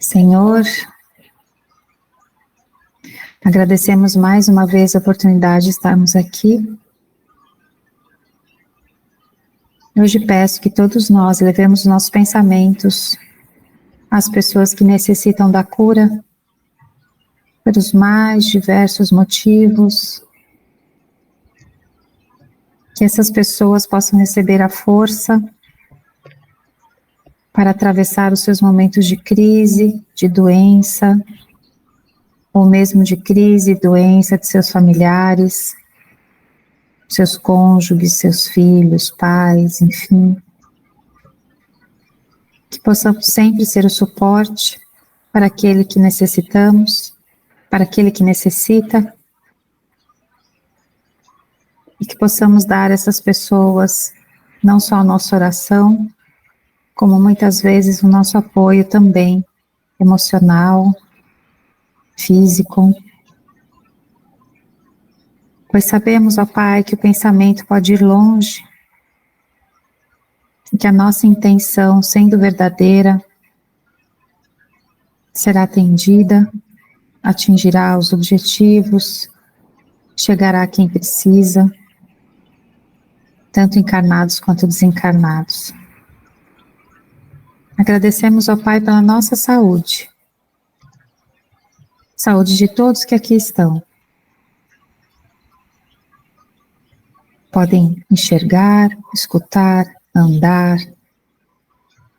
Senhor, agradecemos mais uma vez a oportunidade de estarmos aqui. Hoje peço que todos nós levemos nossos pensamentos às pessoas que necessitam da cura, pelos mais diversos motivos, que essas pessoas possam receber a força para atravessar os seus momentos de crise, de doença, ou mesmo de crise e doença de seus familiares, seus cônjuges, seus filhos, pais, enfim. Que possamos sempre ser o suporte para aquele que necessitamos, para aquele que necessita, e que possamos dar a essas pessoas não só a nossa oração, como muitas vezes o nosso apoio também, emocional, físico. Pois sabemos, ó Pai, que o pensamento pode ir longe, e que a nossa intenção, sendo verdadeira, será atendida, atingirá os objetivos, chegará a quem precisa, tanto encarnados quanto desencarnados. Agradecemos ao Pai pela nossa saúde, saúde de todos que aqui estão. Podem enxergar, escutar, andar,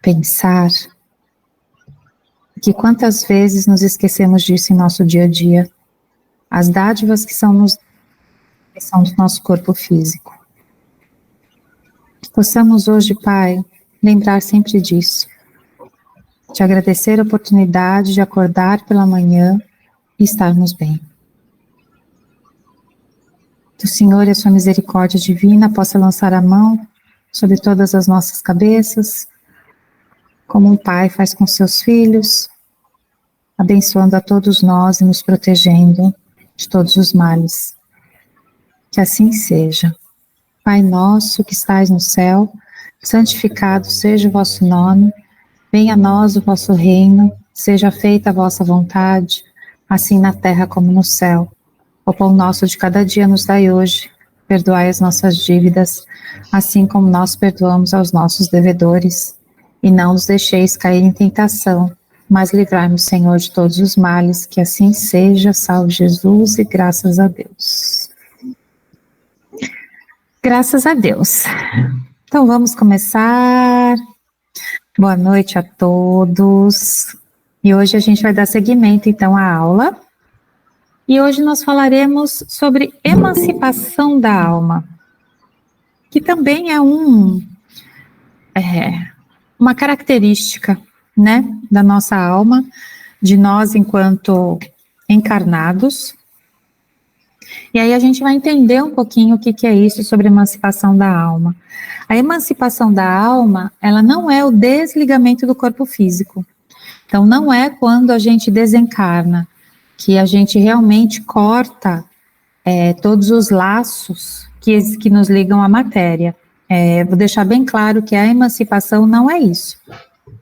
pensar. Que quantas vezes nos esquecemos disso em nosso dia a dia, as dádivas que são do nosso corpo físico. Que possamos hoje, Pai, lembrar sempre disso. Te agradecer a oportunidade de acordar pela manhã e estarmos bem. Que o Senhor e a sua misericórdia divina possa lançar a mão sobre todas as nossas cabeças, como um pai faz com seus filhos, abençoando a todos nós e nos protegendo de todos os males. Que assim seja. Pai nosso que estais no céu, santificado seja o vosso nome. Venha a nós o vosso reino, seja feita a vossa vontade, assim na terra como no céu. O pão nosso de cada dia nos dai hoje, perdoai as nossas dívidas, assim como nós perdoamos aos nossos devedores. E não nos deixeis cair em tentação, mas livrai-nos, Senhor, de todos os males, que assim seja, salve Jesus e graças a Deus. Graças a Deus. Então vamos começar. Boa noite a todos, e hoje a gente vai dar seguimento então à aula, e hoje nós falaremos sobre emancipação da alma, que também é uma característica, né, da nossa alma, de nós enquanto encarnados. E aí a gente vai entender um pouquinho o que é isso sobre emancipação da alma. A emancipação da alma, ela não é o desligamento do corpo físico. Então, não é quando a gente desencarna, que a gente realmente corta todos os laços que nos ligam à matéria. Vou deixar bem claro que a emancipação não é isso.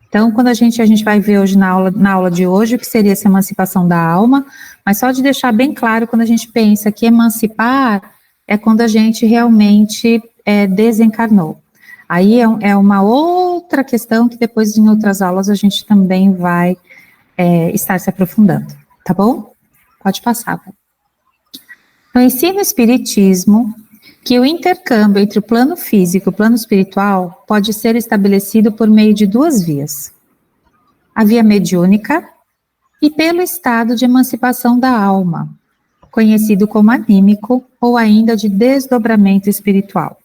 Então, quando a gente vai ver hoje na aula de hoje o que seria essa emancipação da alma, mas só de deixar bem claro, quando a gente pensa que emancipar é quando a gente realmente desencarnou. Aí é uma outra questão que depois em outras aulas a gente também vai estar se aprofundando, tá bom? Pode passar. Então, ensina o Espiritismo que o intercâmbio entre o plano físico e o plano espiritual pode ser estabelecido por meio de duas vias. A via mediúnica e pelo estado de emancipação da alma, conhecido como anímico ou ainda de desdobramento espiritual.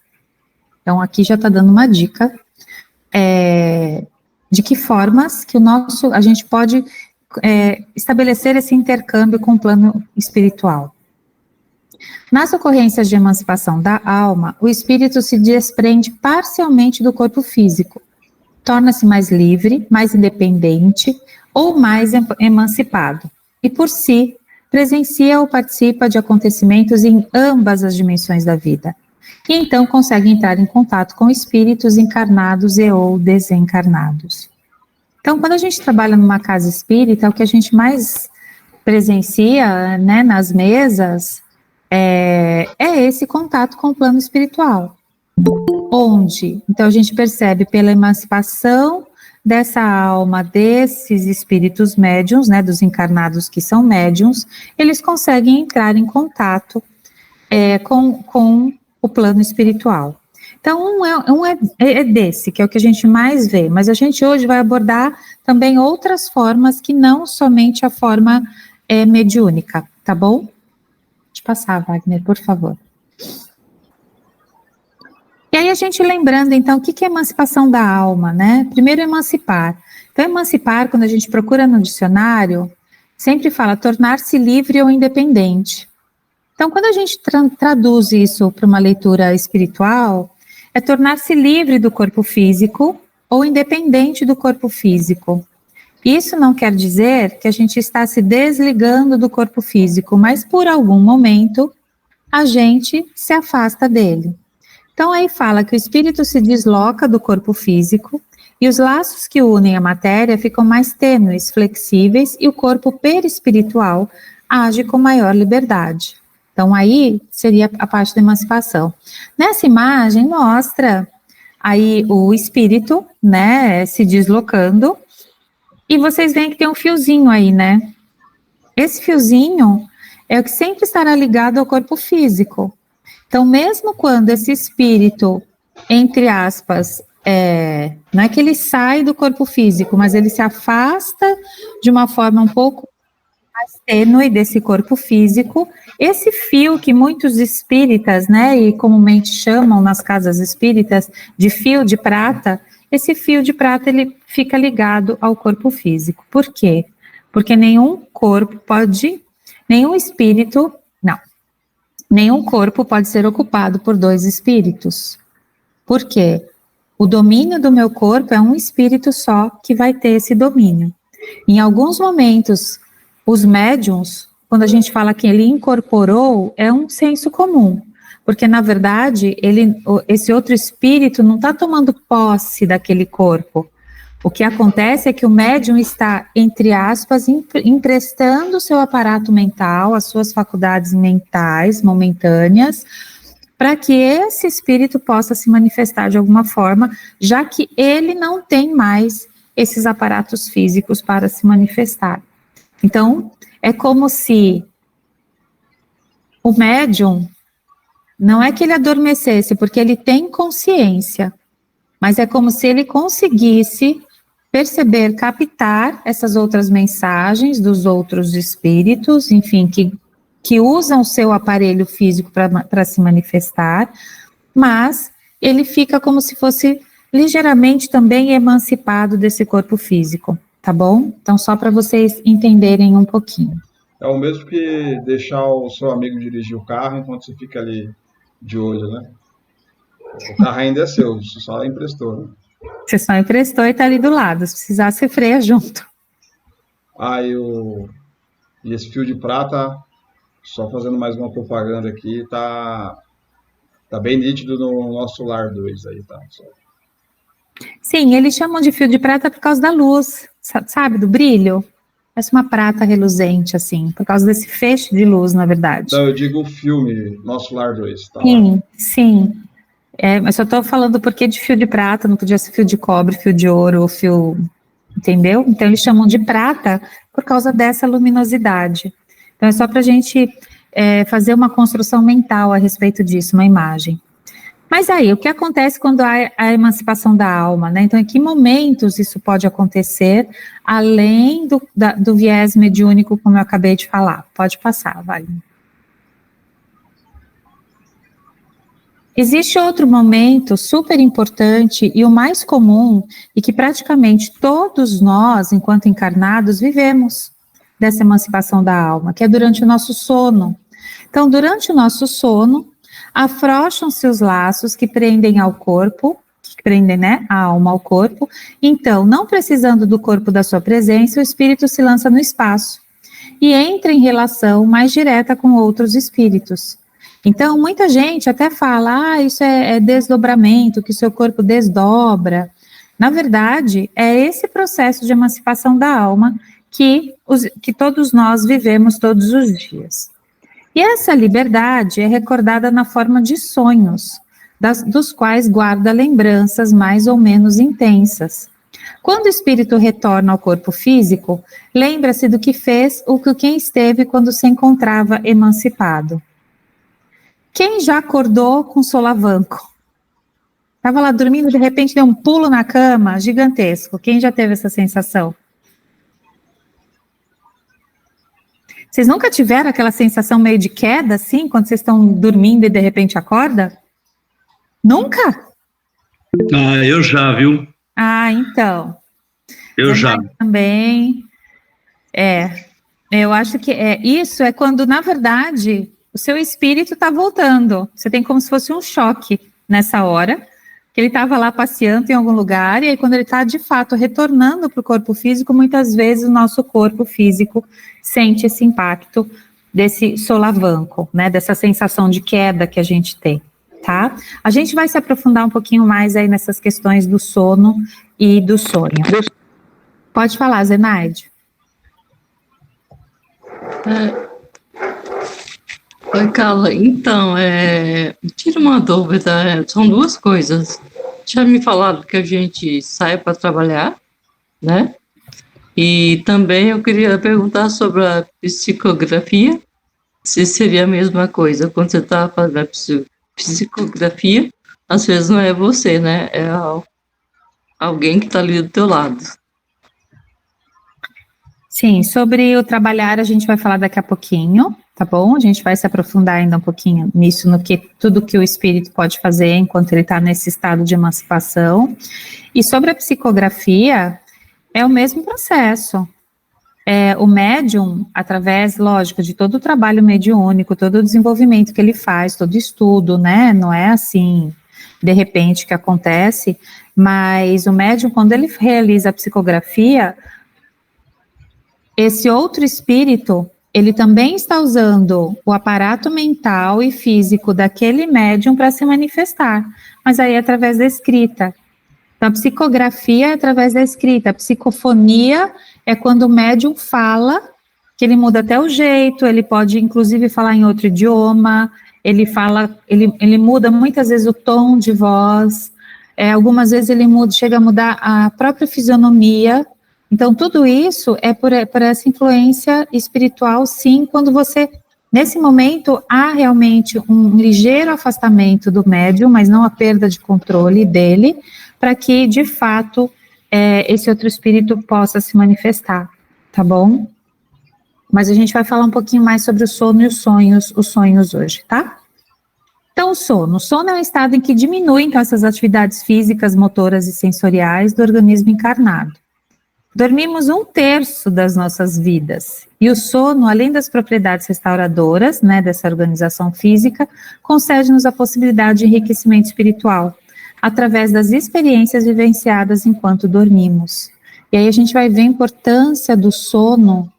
Então, aqui já está dando uma dica de que formas que a gente pode estabelecer esse intercâmbio com o plano espiritual. Nas ocorrências de emancipação da alma, o espírito se desprende parcialmente do corpo físico, torna-se mais livre, mais independente ou mais emancipado, e por si presencia ou participa de acontecimentos em ambas as dimensões da vida, e então consegue entrar em contato com espíritos encarnados e ou desencarnados. Então, quando a gente trabalha numa casa espírita, o que a gente mais presencia, né, nas mesas, é esse contato com o plano espiritual. Onde? Então, a gente percebe pela emancipação dessa alma, desses espíritos médiuns, né, dos encarnados que são médiuns, eles conseguem entrar em contato com o plano espiritual. Então, é desse, que é o que a gente mais vê, mas a gente hoje vai abordar também outras formas que não somente a forma mediúnica, tá bom? Pode passar, Wagner, por favor. E aí a gente lembrando, então, o que é emancipação da alma, né? Primeiro, emancipar. Então, emancipar, quando a gente procura no dicionário, sempre fala tornar-se livre ou independente. Então, quando a gente traduz isso para uma leitura espiritual, é tornar-se livre do corpo físico ou independente do corpo físico. Isso não quer dizer que a gente está se desligando do corpo físico, mas por algum momento a gente se afasta dele. Então, aí fala que o espírito se desloca do corpo físico e os laços que unem a matéria ficam mais tênues, flexíveis e o corpo perispiritual age com maior liberdade. Então, aí seria a parte da emancipação. Nessa imagem, mostra aí o espírito, né, se deslocando e vocês veem que tem um fiozinho aí, né? Esse fiozinho é o que sempre estará ligado ao corpo físico. Então, mesmo quando esse espírito, entre aspas, não é que ele sai do corpo físico, mas ele se afasta de uma forma um pouco mais tênue desse corpo físico, esse fio que muitos espíritas, né, e comumente chamam nas casas espíritas de fio de prata, esse fio de prata ele fica ligado ao corpo físico. Por quê? Porque nenhum corpo pode ser ocupado por dois espíritos. Por quê? O domínio do meu corpo é um espírito só que vai ter esse domínio. Em alguns momentos, os médiuns, quando a gente fala que ele incorporou, é um senso comum. Porque, na verdade, esse outro espírito não está tomando posse daquele corpo. O que acontece é que o médium está, entre aspas, emprestando o seu aparato mental, as suas faculdades mentais momentâneas, para que esse espírito possa se manifestar de alguma forma, já que ele não tem mais esses aparatos físicos para se manifestar. Então, é como se o médium, não é que ele adormecesse, porque ele tem consciência, mas é como se ele conseguisse perceber, captar essas outras mensagens dos outros espíritos, enfim, que usam o seu aparelho físico para se manifestar, mas ele fica como se fosse ligeiramente também emancipado desse corpo físico, tá bom? Então, só para vocês entenderem um pouquinho. É o mesmo que deixar o seu amigo dirigir o carro enquanto você fica ali de olho, né? O carro ainda é seu, você só emprestou, né? Você só emprestou e tá ali do lado, se precisar, você freia junto. E esse fio de prata, só fazendo mais uma propaganda aqui, tá bem nítido no nosso Lar 2 aí, tá? Sim, eles chamam de fio de prata por causa da luz, sabe, do brilho. Parece uma prata reluzente, assim, por causa desse feixe de luz, na verdade. Não, eu digo o filme, Nosso Lar 2. Tá sim, lá. sim. Mas só estou falando porque de fio de prata, não podia ser fio de cobre, fio de ouro, fio... Entendeu? Então, eles chamam de prata por causa dessa luminosidade. Então, é só para a gente fazer uma construção mental a respeito disso, uma imagem. Mas aí, o que acontece quando há a emancipação da alma, né? Então, em que momentos isso pode acontecer, além do viés mediúnico, como eu acabei de falar? Pode passar, Wagner. Existe outro momento super importante e o mais comum, e que praticamente todos nós, enquanto encarnados, vivemos dessa emancipação da alma, que é durante o nosso sono. Então, durante o nosso sono, afrouxam-se os laços que prendem ao corpo, que prendem, né, a alma ao corpo. Então, não precisando do corpo da sua presença, o espírito se lança no espaço e entra em relação mais direta com outros espíritos. Então, muita gente até fala, isso é desdobramento, que seu corpo desdobra. Na verdade, é esse processo de emancipação da alma que todos nós vivemos todos os dias. E essa liberdade é recordada na forma de sonhos, dos quais guarda lembranças mais ou menos intensas. Quando o espírito retorna ao corpo físico, lembra-se do que fez ou com quem esteve quando se encontrava emancipado. Quem já acordou com solavanco? Estava lá dormindo, de repente deu um pulo na cama gigantesco. Quem já teve essa sensação? Vocês nunca tiveram aquela sensação meio de queda, assim, quando vocês estão dormindo e de repente acorda? Nunca? Ah, eu já, viu? Ah, então. Eu já. Também. Eu acho que isso é quando, na verdade, o seu espírito está voltando. Você tem como se fosse um choque nessa hora, que ele estava lá passeando em algum lugar, e aí quando ele está, de fato, retornando para o corpo físico, muitas vezes o nosso corpo físico sente esse impacto desse solavanco, né, dessa sensação de queda que a gente tem, tá? A gente vai se aprofundar um pouquinho mais aí nessas questões do sono e do sonho. Pode falar, Zenaide. Oi, Carla. Então, tira uma dúvida, são duas coisas. Já me falaram que a gente sai para trabalhar, né? E também eu queria perguntar sobre a psicografia, se seria a mesma coisa. Quando você está fazendo a psicografia, às vezes não é você, né? É alguém que está ali do teu lado. Sim, sobre o trabalhar a gente vai falar daqui a pouquinho, tá bom? A gente vai se aprofundar ainda um pouquinho nisso, no que tudo que o espírito pode fazer enquanto ele está nesse estado de emancipação. E sobre a psicografia, é o mesmo processo. O médium, através, lógico, de todo o trabalho mediúnico, todo o desenvolvimento que ele faz, todo estudo, né? Não é assim, de repente, que acontece, mas o médium, quando ele realiza a psicografia, esse outro espírito, ele também está usando o aparato mental e físico daquele médium para se manifestar, mas aí é através da escrita. Então, a psicografia é através da escrita, a psicofonia é quando o médium fala, que ele muda até o jeito, ele pode inclusive falar em outro idioma, ele muda muitas vezes o tom de voz, algumas vezes ele chega a mudar a própria fisionomia. Então, tudo isso é por essa influência espiritual, sim, quando você, nesse momento, há realmente um ligeiro afastamento do médium, mas não a perda de controle dele, para que, de fato, esse outro espírito possa se manifestar, tá bom? Mas a gente vai falar um pouquinho mais sobre o sono e os sonhos hoje, tá? Então, o sono é um estado em que diminui, então, essas atividades físicas, motoras e sensoriais do organismo encarnado. Dormimos 1/3 das nossas vidas, e o sono, além das propriedades restauradoras, né, dessa organização física, concede-nos a possibilidade de enriquecimento espiritual, através das experiências vivenciadas enquanto dormimos. E aí a gente vai ver a importância do sono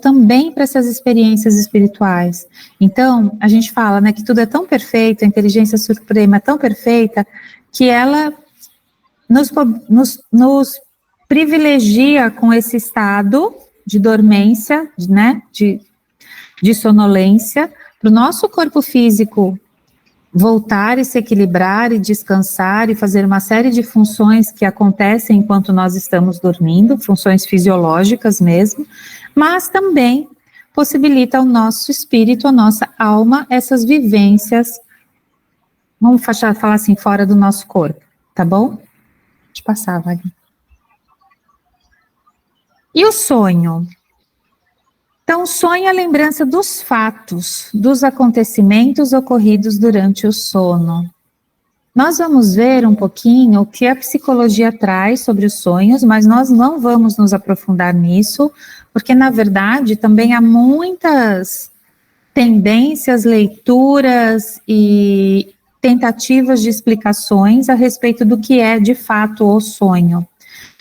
também para essas experiências espirituais. Então, a gente fala, né, que tudo é tão perfeito, a inteligência suprema é tão perfeita, que ela nos privilegia com esse estado de dormência, né, de sonolência, para o nosso corpo físico voltar e se equilibrar e descansar e fazer uma série de funções que acontecem enquanto nós estamos dormindo, funções fisiológicas mesmo, mas também possibilita ao nosso espírito, à nossa alma, essas vivências, vamos falar assim, fora do nosso corpo, tá bom? Deixa eu passar, Wagner. E o sonho? Então, o sonho é a lembrança dos fatos, dos acontecimentos ocorridos durante o sono. Nós vamos ver um pouquinho o que a psicologia traz sobre os sonhos, mas nós não vamos nos aprofundar nisso, porque, na verdade, também há muitas tendências, leituras e tentativas de explicações a respeito do que é, de fato, o sonho.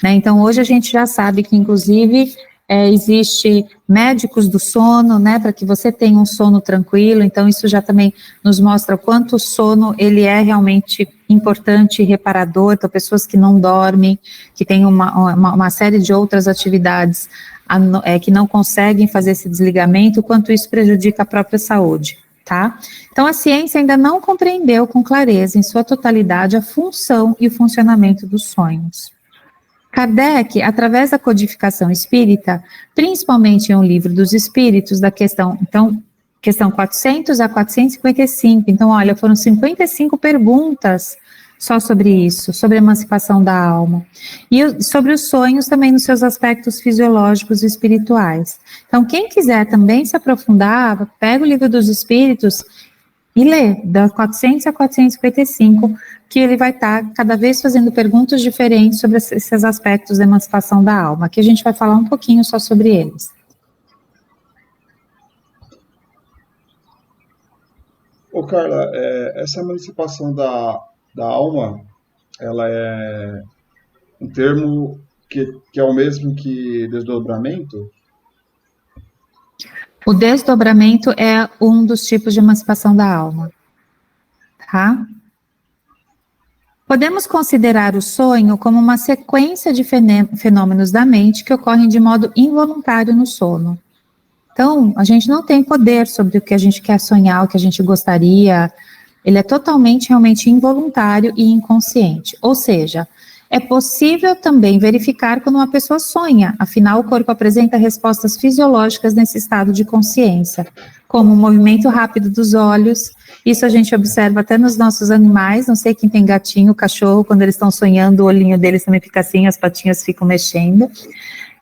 Né? Então, hoje a gente já sabe que, inclusive, existe médicos do sono, né, para que você tenha um sono tranquilo, então isso já também nos mostra o quanto o sono, ele é realmente importante e reparador. Então pessoas que não dormem, que têm uma série de outras atividades que não conseguem fazer esse desligamento, o quanto isso prejudica a própria saúde, tá? Então a ciência ainda não compreendeu com clareza, em sua totalidade, a função e o funcionamento dos sonhos. Kardec, através da codificação espírita, principalmente em um livro dos espíritos, da questão 400 a 455, então, olha, foram 55 perguntas só sobre isso, sobre a emancipação da alma, e sobre os sonhos também nos seus aspectos fisiológicos e espirituais. Então, quem quiser também se aprofundar, pega o livro dos espíritos e lê, da 400 a 455, que ele vai estar cada vez fazendo perguntas diferentes sobre esses aspectos da emancipação da alma. Aqui a gente vai falar um pouquinho só sobre eles. Ô Carla, essa emancipação da alma, ela é um termo que é o mesmo que desdobramento? O desdobramento é um dos tipos de emancipação da alma, tá? Podemos considerar o sonho como uma sequência de fenômenos da mente que ocorrem de modo involuntário no sono. Então, a gente não tem poder sobre o que a gente quer sonhar, o que a gente gostaria. Ele é totalmente, realmente involuntário e inconsciente. Ou seja, é possível também verificar quando uma pessoa sonha, afinal o corpo apresenta respostas fisiológicas nesse estado de consciência, como o movimento rápido dos olhos. Isso a gente observa até nos nossos animais, não sei quem tem gatinho, cachorro, quando eles estão sonhando, o olhinho deles também fica assim, as patinhas ficam mexendo.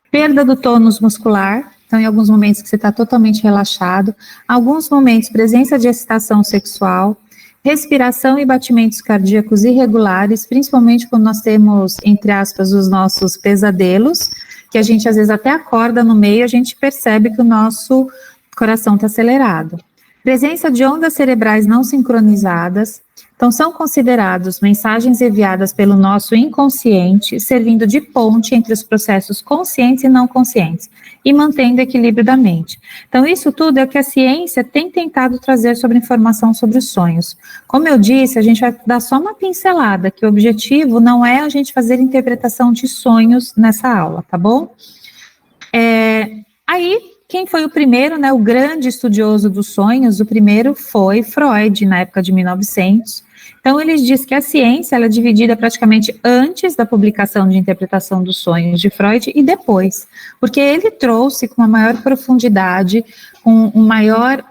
Perda do tônus muscular, então em alguns momentos que você está totalmente relaxado, alguns momentos presença de excitação sexual, respiração e batimentos cardíacos irregulares, principalmente quando nós temos, entre aspas, os nossos pesadelos, que a gente às vezes até acorda no meio, a gente percebe que o nosso coração está acelerado. Presença de ondas cerebrais não sincronizadas, então são considerados mensagens enviadas pelo nosso inconsciente, servindo de ponte entre os processos conscientes e não conscientes, e mantendo o equilíbrio da mente. Então isso tudo é o que a ciência tem tentado trazer sobre informação sobre os sonhos. Como eu disse, a gente vai dar só uma pincelada, que o objetivo não é a gente fazer interpretação de sonhos nessa aula, tá bom? Quem foi o primeiro, né, o grande estudioso dos sonhos? O primeiro foi Freud, na época de 1900. Então, ele diz que a ciência ela é dividida praticamente antes da publicação de interpretação dos sonhos de Freud e depois, porque ele trouxe com uma maior profundidade, com um maior,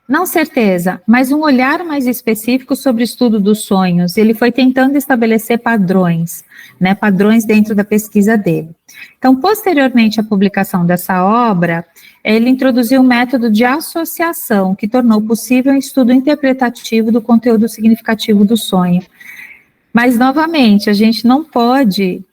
não certeza, mas um olhar mais específico sobre o estudo dos sonhos. Ele foi tentando estabelecer padrões, né, padrões dentro da pesquisa dele. Então, posteriormente à publicação dessa obra, ele introduziu um método de associação que tornou possível um estudo interpretativo do conteúdo significativo do sonho. Mas, novamente, a gente não pode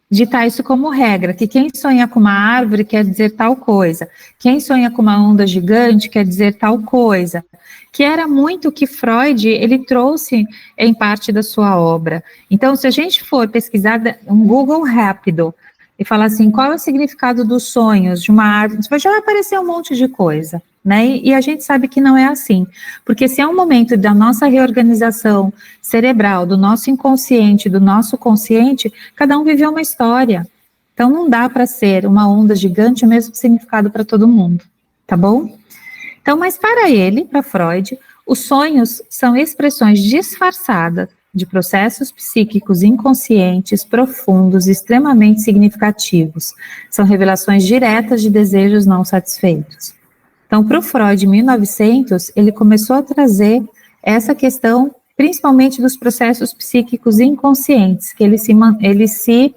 ditar isso como regra, que quem sonha com uma árvore quer dizer tal coisa, quem sonha com uma onda gigante quer dizer tal coisa, que era muito o que Freud, ele trouxe em parte da sua obra. Então, se a gente for pesquisar um Google rápido e falar assim, qual é o significado dos sonhos de uma árvore, já vai aparecer um monte de coisa, né? E a gente sabe que não é assim, porque se é um momento da nossa reorganização cerebral, do nosso inconsciente, do nosso consciente, cada um viveu uma história. Então não dá para ser uma onda gigante o mesmo significado para todo mundo, tá bom? Então, mas para ele, para Freud, os sonhos são expressões disfarçadas de processos psíquicos inconscientes, profundos, extremamente significativos. São revelações diretas de desejos não satisfeitos. Então, para o Freud, em 1900, ele começou a trazer essa questão, principalmente dos processos psíquicos inconscientes, que eles se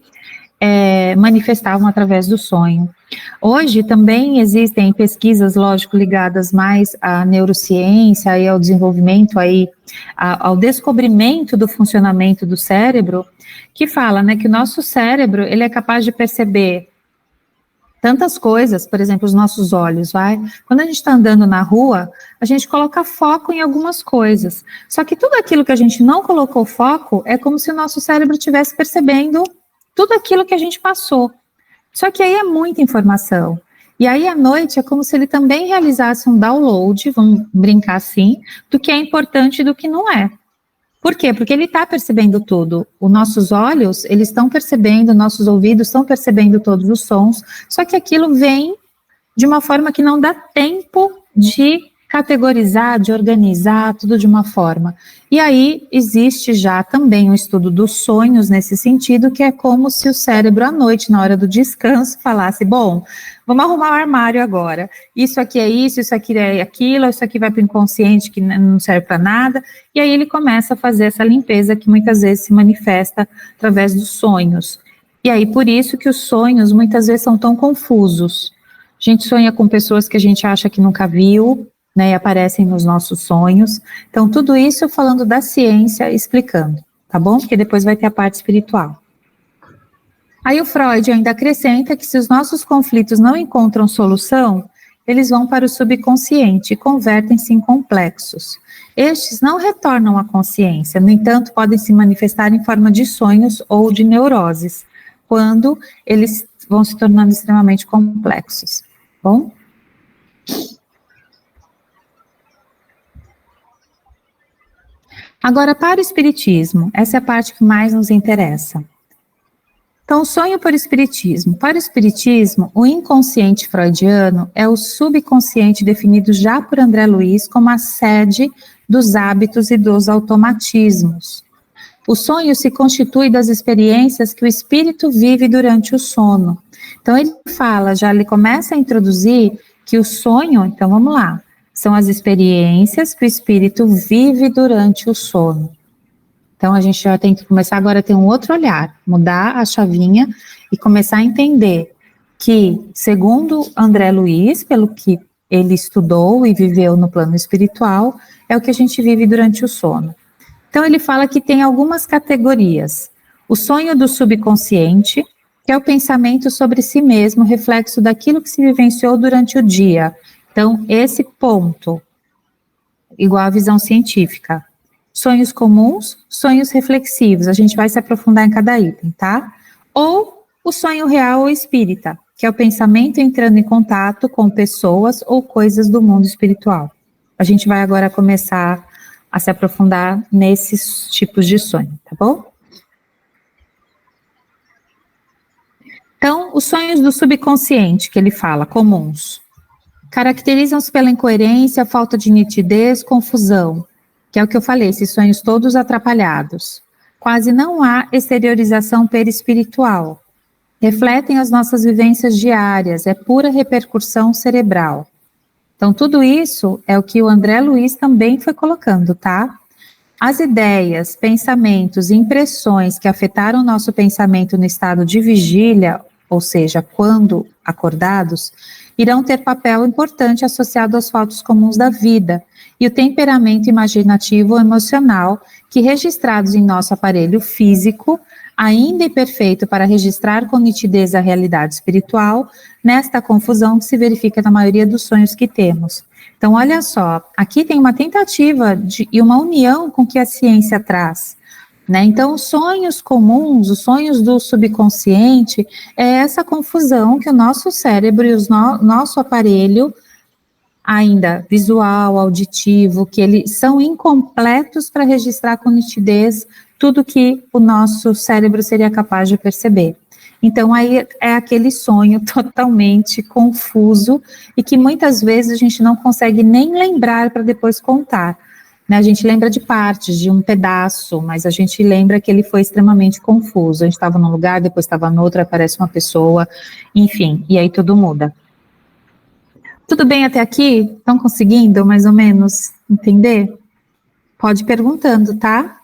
manifestavam através do sonho. Hoje também existem pesquisas, lógico, ligadas mais à neurociência e ao desenvolvimento aí, ao descobrimento do funcionamento do cérebro, que fala, né, que o nosso cérebro, ele é capaz de perceber tantas coisas, por exemplo, os nossos olhos, quando a gente está andando na rua, a gente coloca foco em algumas coisas, só que tudo aquilo que a gente não colocou foco, é como se o nosso cérebro estivesse percebendo tudo aquilo que a gente passou. Só que aí é muita informação. E aí, à noite, é como se ele também realizasse um download, vamos brincar assim, do que é importante e do que não é. Por quê? Porque ele está percebendo tudo. Os nossos olhos, eles estão percebendo, nossos ouvidos estão percebendo todos os sons, só que aquilo vem de uma forma que não dá tempo de categorizar, de organizar tudo de uma forma. E aí existe já também um estudo dos sonhos nesse sentido, que é como se o cérebro à noite, na hora do descanso, falasse, bom, vamos arrumar o armário agora. Isso aqui é isso aqui é aquilo, isso aqui vai para o inconsciente que não serve para nada. E aí ele começa a fazer essa limpeza que muitas vezes se manifesta através dos sonhos. E aí por isso que os sonhos muitas vezes são tão confusos. A gente sonha com pessoas que a gente acha que nunca viu, né, e aparecem nos nossos sonhos. Então, tudo isso falando da ciência, explicando, tá bom? Porque depois vai ter a parte espiritual. Aí o Freud ainda acrescenta que se os nossos conflitos não encontram solução, eles vão para o subconsciente e convertem-se em complexos. Estes não retornam à consciência, no entanto, podem se manifestar em forma de sonhos ou de neuroses, quando eles vão se tornando extremamente complexos. Bom? Agora, para o espiritismo, essa é a parte que mais nos interessa. Então, o sonho por espiritismo. Para o espiritismo, o inconsciente freudiano é o subconsciente definido já por André Luiz como a sede dos hábitos e dos automatismos. O sonho se constitui das experiências que o espírito vive durante o sono. Então, ele começa a introduzir que o sonho, então vamos lá, são as experiências que o espírito vive durante o sono. Então, a gente já tem que começar agora a ter um outro olhar, mudar a chavinha e começar a entender que, segundo André Luiz, pelo que ele estudou e viveu no plano espiritual, é o que a gente vive durante o sono. Então, ele fala que tem algumas categorias. O sonho do subconsciente, que é o pensamento sobre si mesmo, reflexo daquilo que se vivenciou durante o dia. Então, esse ponto, igual à visão científica. Sonhos comuns, sonhos reflexivos, a gente vai se aprofundar em cada item, tá? Ou o sonho real ou espírita, que é o pensamento entrando em contato com pessoas ou coisas do mundo espiritual. A gente vai agora começar a se aprofundar nesses tipos de sonho, tá bom? Então, os sonhos do subconsciente, que ele fala, comuns, caracterizam-se pela incoerência, falta de nitidez, confusão, que é o que eu falei, esses sonhos todos atrapalhados. Quase não há exteriorização perispiritual. Refletem as nossas vivências diárias, é pura repercussão cerebral. Então, tudo isso é o que o André Luiz também foi colocando, tá? As ideias, pensamentos e impressões que afetaram o nosso pensamento no estado de vigília, ou seja, quando acordados, irão ter papel importante associado aos fatos comuns da vida e o temperamento imaginativo ou emocional que, registrados em nosso aparelho físico, ainda imperfeito para registrar com nitidez a realidade espiritual, nesta confusão que se verifica na maioria dos sonhos que temos. Então, olha só, aqui tem uma tentativa e uma união com o que a ciência traz, né? Então, os sonhos comuns, os sonhos do subconsciente, é essa confusão que o nosso cérebro e o nosso aparelho, ainda visual, auditivo, que eles são incompletos para registrar com nitidez tudo que o nosso cérebro seria capaz de perceber. Então, aí é aquele sonho totalmente confuso e que muitas vezes a gente não consegue nem lembrar para depois contar, né? A gente lembra de partes, de um pedaço, mas a gente lembra que ele foi extremamente confuso. A gente estava num lugar, depois estava no outro, aparece uma pessoa, enfim, e aí tudo muda. Tudo bem até aqui? Estão conseguindo mais ou menos entender? Pode ir perguntando, tá?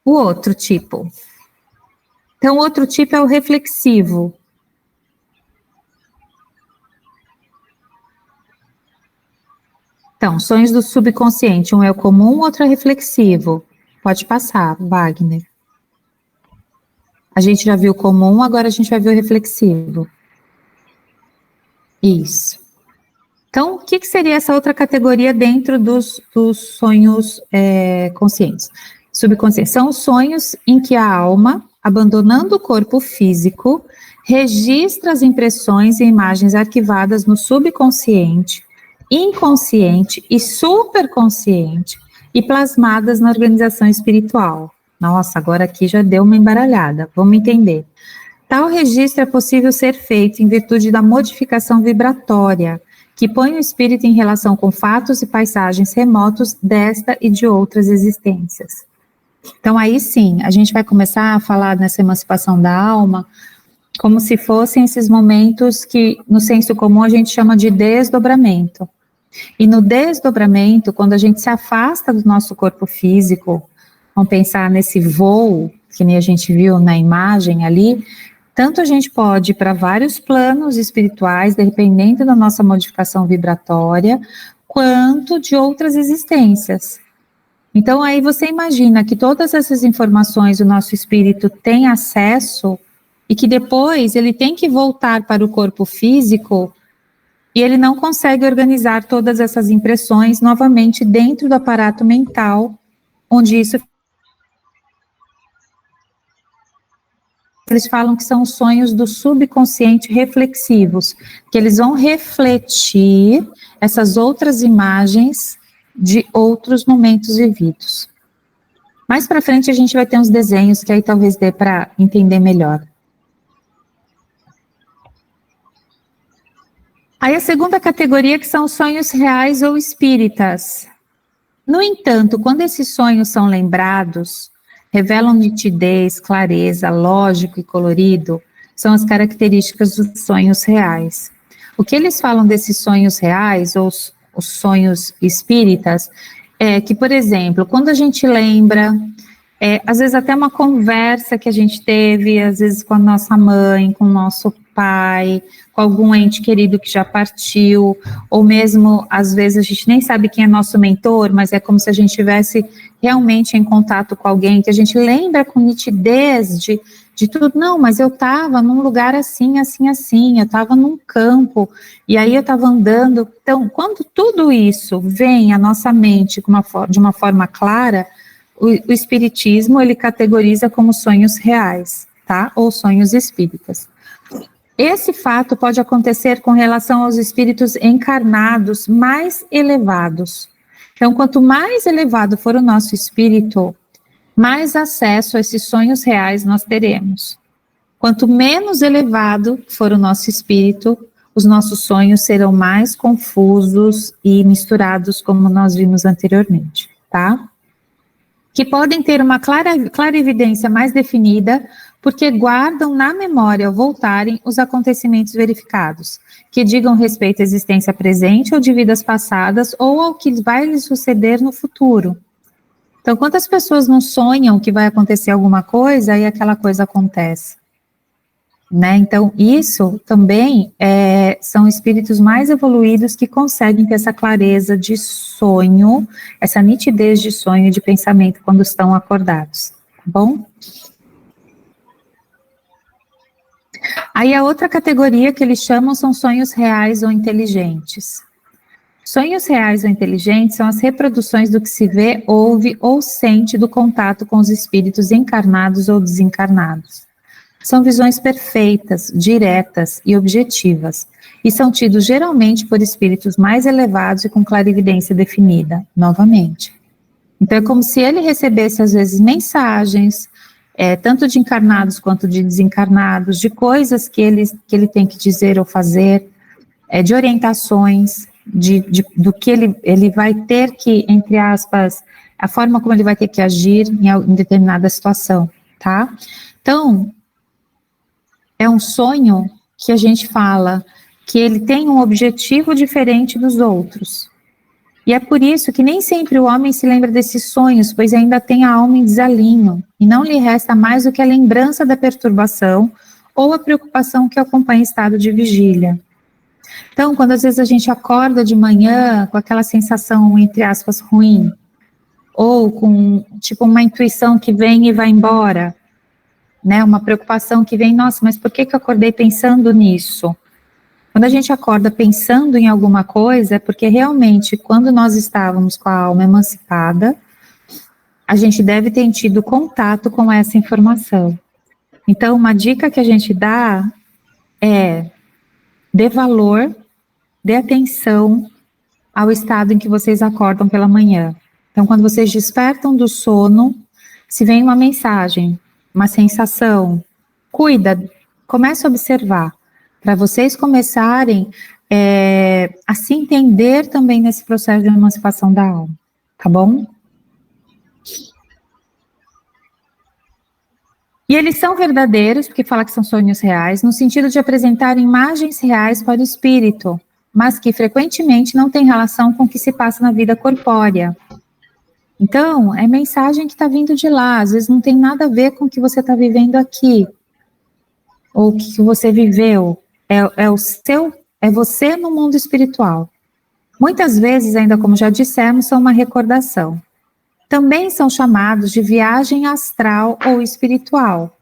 O outro tipo. Então, o outro tipo é o reflexivo. Então, sonhos do subconsciente. Um é o comum, outro é reflexivo. Pode passar, Wagner. A gente já viu o comum, agora a gente vai ver o reflexivo. Isso. Então, o que seria essa outra categoria dentro dos sonhos conscientes? Subconsciente. São os sonhos em que a alma abandonando o corpo físico, registra as impressões e imagens arquivadas no subconsciente, inconsciente e superconsciente e plasmadas na organização espiritual. Nossa, agora aqui já deu uma embaralhada, vamos entender. Tal registro é possível ser feito em virtude da modificação vibratória, que põe o espírito em relação com fatos e paisagens remotos desta e de outras existências. Então, aí sim, a gente vai começar a falar nessa emancipação da alma, como se fossem esses momentos que, no senso comum, a gente chama de desdobramento. E no desdobramento, quando a gente se afasta do nosso corpo físico, vamos pensar nesse voo, que nem a gente viu na imagem ali, tanto a gente pode ir para vários planos espirituais, dependendo da nossa modificação vibratória, quanto de outras existências. Então, aí você imagina que todas essas informações o nosso espírito tem acesso e que depois ele tem que voltar para o corpo físico e ele não consegue organizar todas essas impressões novamente dentro do aparato mental, onde isso... Eles falam que são os sonhos do subconsciente reflexivos, que eles vão refletir essas outras imagens de outros momentos vividos. Mais para frente a gente vai ter uns desenhos que aí talvez dê para entender melhor. Aí a segunda categoria que são os sonhos reais ou espíritas. No entanto, quando esses sonhos são lembrados, revelam nitidez, clareza, lógico e colorido, são as características dos sonhos reais. O que eles falam desses sonhos reais, ou os sonhos espíritas, é que, por exemplo, quando a gente lembra, às vezes até uma conversa que a gente teve, às vezes com a nossa mãe, com o nosso pai, com algum ente querido que já partiu, ou mesmo, às vezes, a gente nem sabe quem é nosso mentor, mas é como se a gente estivesse realmente em contato com alguém, que a gente lembra com nitidez de tudo. Não, mas eu estava num lugar assim, assim, assim, eu estava num campo, e aí eu estava andando. Então, quando tudo isso vem à nossa mente de uma forma clara, o espiritismo, ele categoriza como sonhos reais, tá? Ou sonhos espíritas. Esse fato pode acontecer com relação aos espíritos encarnados mais elevados. Então, quanto mais elevado for o nosso espírito, mais acesso a esses sonhos reais nós teremos. Quanto menos elevado for o nosso espírito, os nossos sonhos serão mais confusos e misturados, como nós vimos anteriormente, tá? Que podem ter uma clarividência mais definida, porque guardam na memória ao voltarem os acontecimentos verificados, que digam respeito à existência presente ou de vidas passadas, ou ao que vai lhes suceder no futuro. Então, quantas pessoas não sonham que vai acontecer alguma coisa e aquela coisa acontece? Né? Então, isso também são espíritos mais evoluídos que conseguem ter essa clareza de sonho, essa nitidez de sonho e de pensamento quando estão acordados, tá bom? Aí a outra categoria que eles chamam são sonhos reais ou inteligentes. Sonhos reais ou inteligentes são as reproduções do que se vê, ouve ou sente do contato com os espíritos encarnados ou desencarnados. São visões perfeitas, diretas e objetivas, e são tidos geralmente por espíritos mais elevados e com clarividência definida, novamente. Então é como se ele recebesse às vezes mensagens, tanto de encarnados quanto de desencarnados, de coisas que ele tem que dizer ou fazer, de orientações, do que ele vai ter que, entre aspas, a forma como ele vai ter que agir em determinada situação, tá? Então, é um sonho que a gente fala que ele tem um objetivo diferente dos outros. E é por isso que nem sempre o homem se lembra desses sonhos, pois ainda tem a alma em desalinho, e não lhe resta mais do que a lembrança da perturbação ou a preocupação que acompanha o estado de vigília. Então, quando às vezes a gente acorda de manhã com aquela sensação, entre aspas, ruim, ou com, tipo, uma intuição que vem e vai embora, né, uma preocupação que vem, nossa, mas por que eu acordei pensando nisso? Quando a gente acorda pensando em alguma coisa, é porque realmente, quando nós estávamos com a alma emancipada, a gente deve ter tido contato com essa informação. Então, uma dica que a gente dá é: dê valor, dê atenção ao estado em que vocês acordam pela manhã. Então, quando vocês despertam do sono, se vem uma mensagem, uma sensação, cuida, comece a observar, para vocês começarem a se entender também nesse processo de emancipação da alma, tá bom? E eles são verdadeiros, porque fala que são sonhos reais, no sentido de apresentar imagens reais para o espírito, mas que frequentemente não tem relação com o que se passa na vida corpórea. Então, é mensagem que está vindo de lá, às vezes não tem nada a ver com o que você está vivendo aqui, ou o que você viveu, é você no mundo espiritual. Muitas vezes, ainda como já dissemos, são uma recordação. Também são chamados de viagem astral ou espiritual.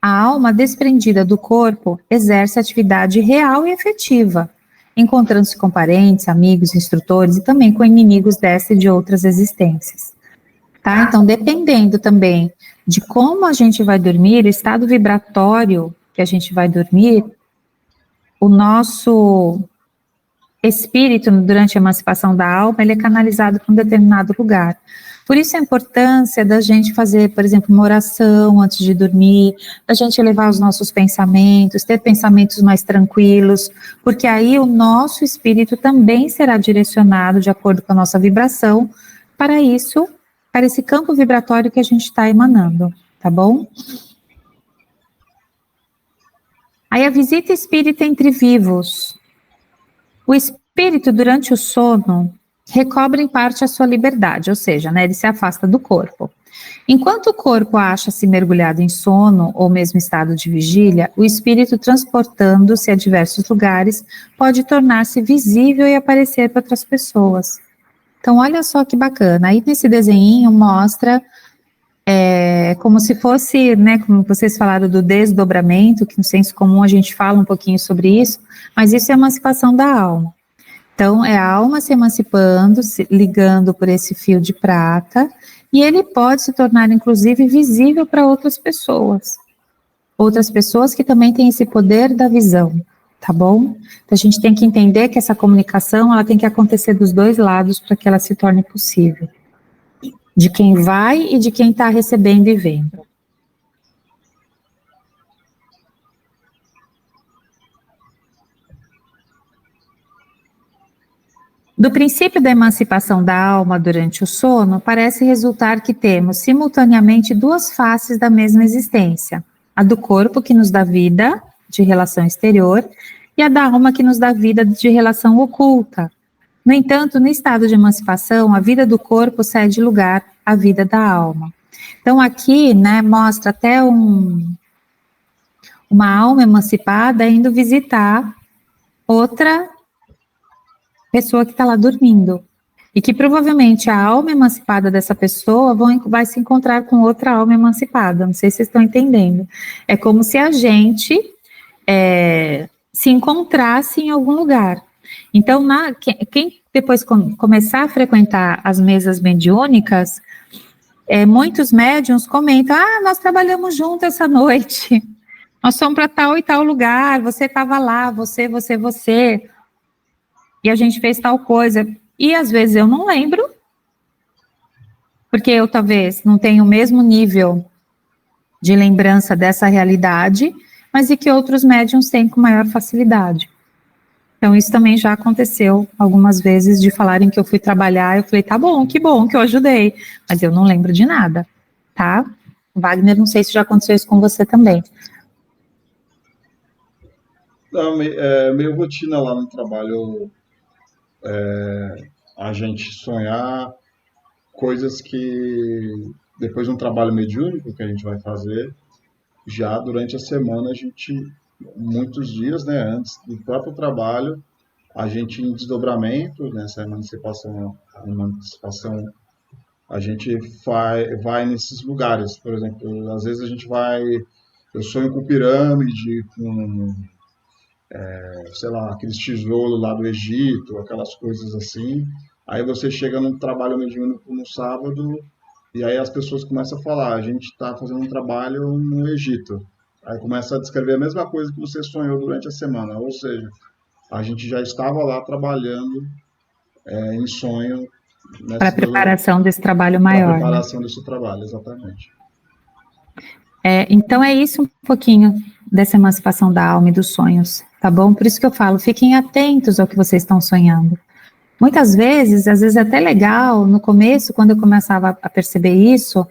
A alma desprendida do corpo exerce atividade real e efetiva, encontrando-se com parentes, amigos, instrutores e também com inimigos dessa e de outras existências. Tá? Então, dependendo também de como a gente vai dormir, o estado vibratório que a gente vai dormir, o nosso espírito, durante a emancipação da alma, ele é canalizado para um determinado lugar. Por isso a importância da gente fazer, por exemplo, uma oração antes de dormir, da gente elevar os nossos pensamentos, ter pensamentos mais tranquilos, porque aí o nosso espírito também será direcionado de acordo com a nossa vibração para isso, para esse campo vibratório que a gente está emanando, tá bom? Aí a visita espírita entre vivos. O espírito, durante o sono, recobra em parte a sua liberdade, ou seja, né, ele se afasta do corpo. Enquanto o corpo acha-se mergulhado em sono ou mesmo estado de vigília, o espírito, transportando-se a diversos lugares, pode tornar-se visível e aparecer para outras pessoas. Então, olha só que bacana. Aí nesse desenho mostra como se fosse, né, como vocês falaram do desdobramento, que no senso comum a gente fala um pouquinho sobre isso, mas isso é a emancipação da alma. Então, é a alma se emancipando, se ligando por esse fio de prata, e ele pode se tornar, inclusive, visível para outras pessoas que também têm esse poder da visão, tá bom? Então, a gente tem que entender que essa comunicação, ela tem que acontecer dos dois lados para que ela se torne possível. De quem vai e de quem está recebendo e vendo. Do princípio da emancipação da alma durante o sono, parece resultar que temos simultaneamente duas faces da mesma existência: a do corpo, que nos dá vida, de relação exterior, e a da alma, que nos dá vida, de relação oculta. No entanto, no estado de emancipação, a vida do corpo cede lugar à vida da alma. Então, aqui, né, mostra até uma alma emancipada indo visitar outra pessoa que está lá dormindo. E que provavelmente a alma emancipada dessa pessoa vai se encontrar com outra alma emancipada. Não sei se vocês estão entendendo. É como se a gente se encontrasse em algum lugar. Então, quem depois começar a frequentar as mesas mediúnicas, muitos médiuns comentam: nós trabalhamos juntos essa noite, nós fomos para tal e tal lugar, você estava lá, você, e a gente fez tal coisa. E às vezes eu não lembro, porque eu talvez não tenha o mesmo nível de lembrança dessa realidade, mas e que outros médiuns têm com maior facilidade. Então, isso também já aconteceu algumas vezes, de falarem que eu fui trabalhar, eu falei: tá bom que eu ajudei, mas eu não lembro de nada, tá? Wagner, não sei se já aconteceu isso com você também. Não, é meio rotina lá no trabalho, a gente sonhar coisas que, depois de um trabalho mediúnico que a gente vai fazer, já durante a semana a gente, muitos dias, né, antes do próprio trabalho, a gente em desdobramento, nessa emancipação, a gente vai nesses lugares. Por exemplo, às vezes a gente vai, eu sonho com pirâmide, com, sei lá, aqueles tijolos lá do Egito, aquelas coisas assim. Aí você chega num trabalho mediúnico no sábado, e aí as pessoas começam a falar: a gente está fazendo um trabalho no Egito. Aí começa a descrever a mesma coisa que você sonhou durante a semana, ou seja, a gente já estava lá trabalhando em sonho Para a preparação desse trabalho maior. Para a preparação desse trabalho, exatamente. Então é isso um pouquinho dessa emancipação da alma e dos sonhos, tá bom? Por isso que eu falo, fiquem atentos ao que vocês estão sonhando. Muitas vezes, às vezes é até legal, no começo, quando eu começava a perceber isso,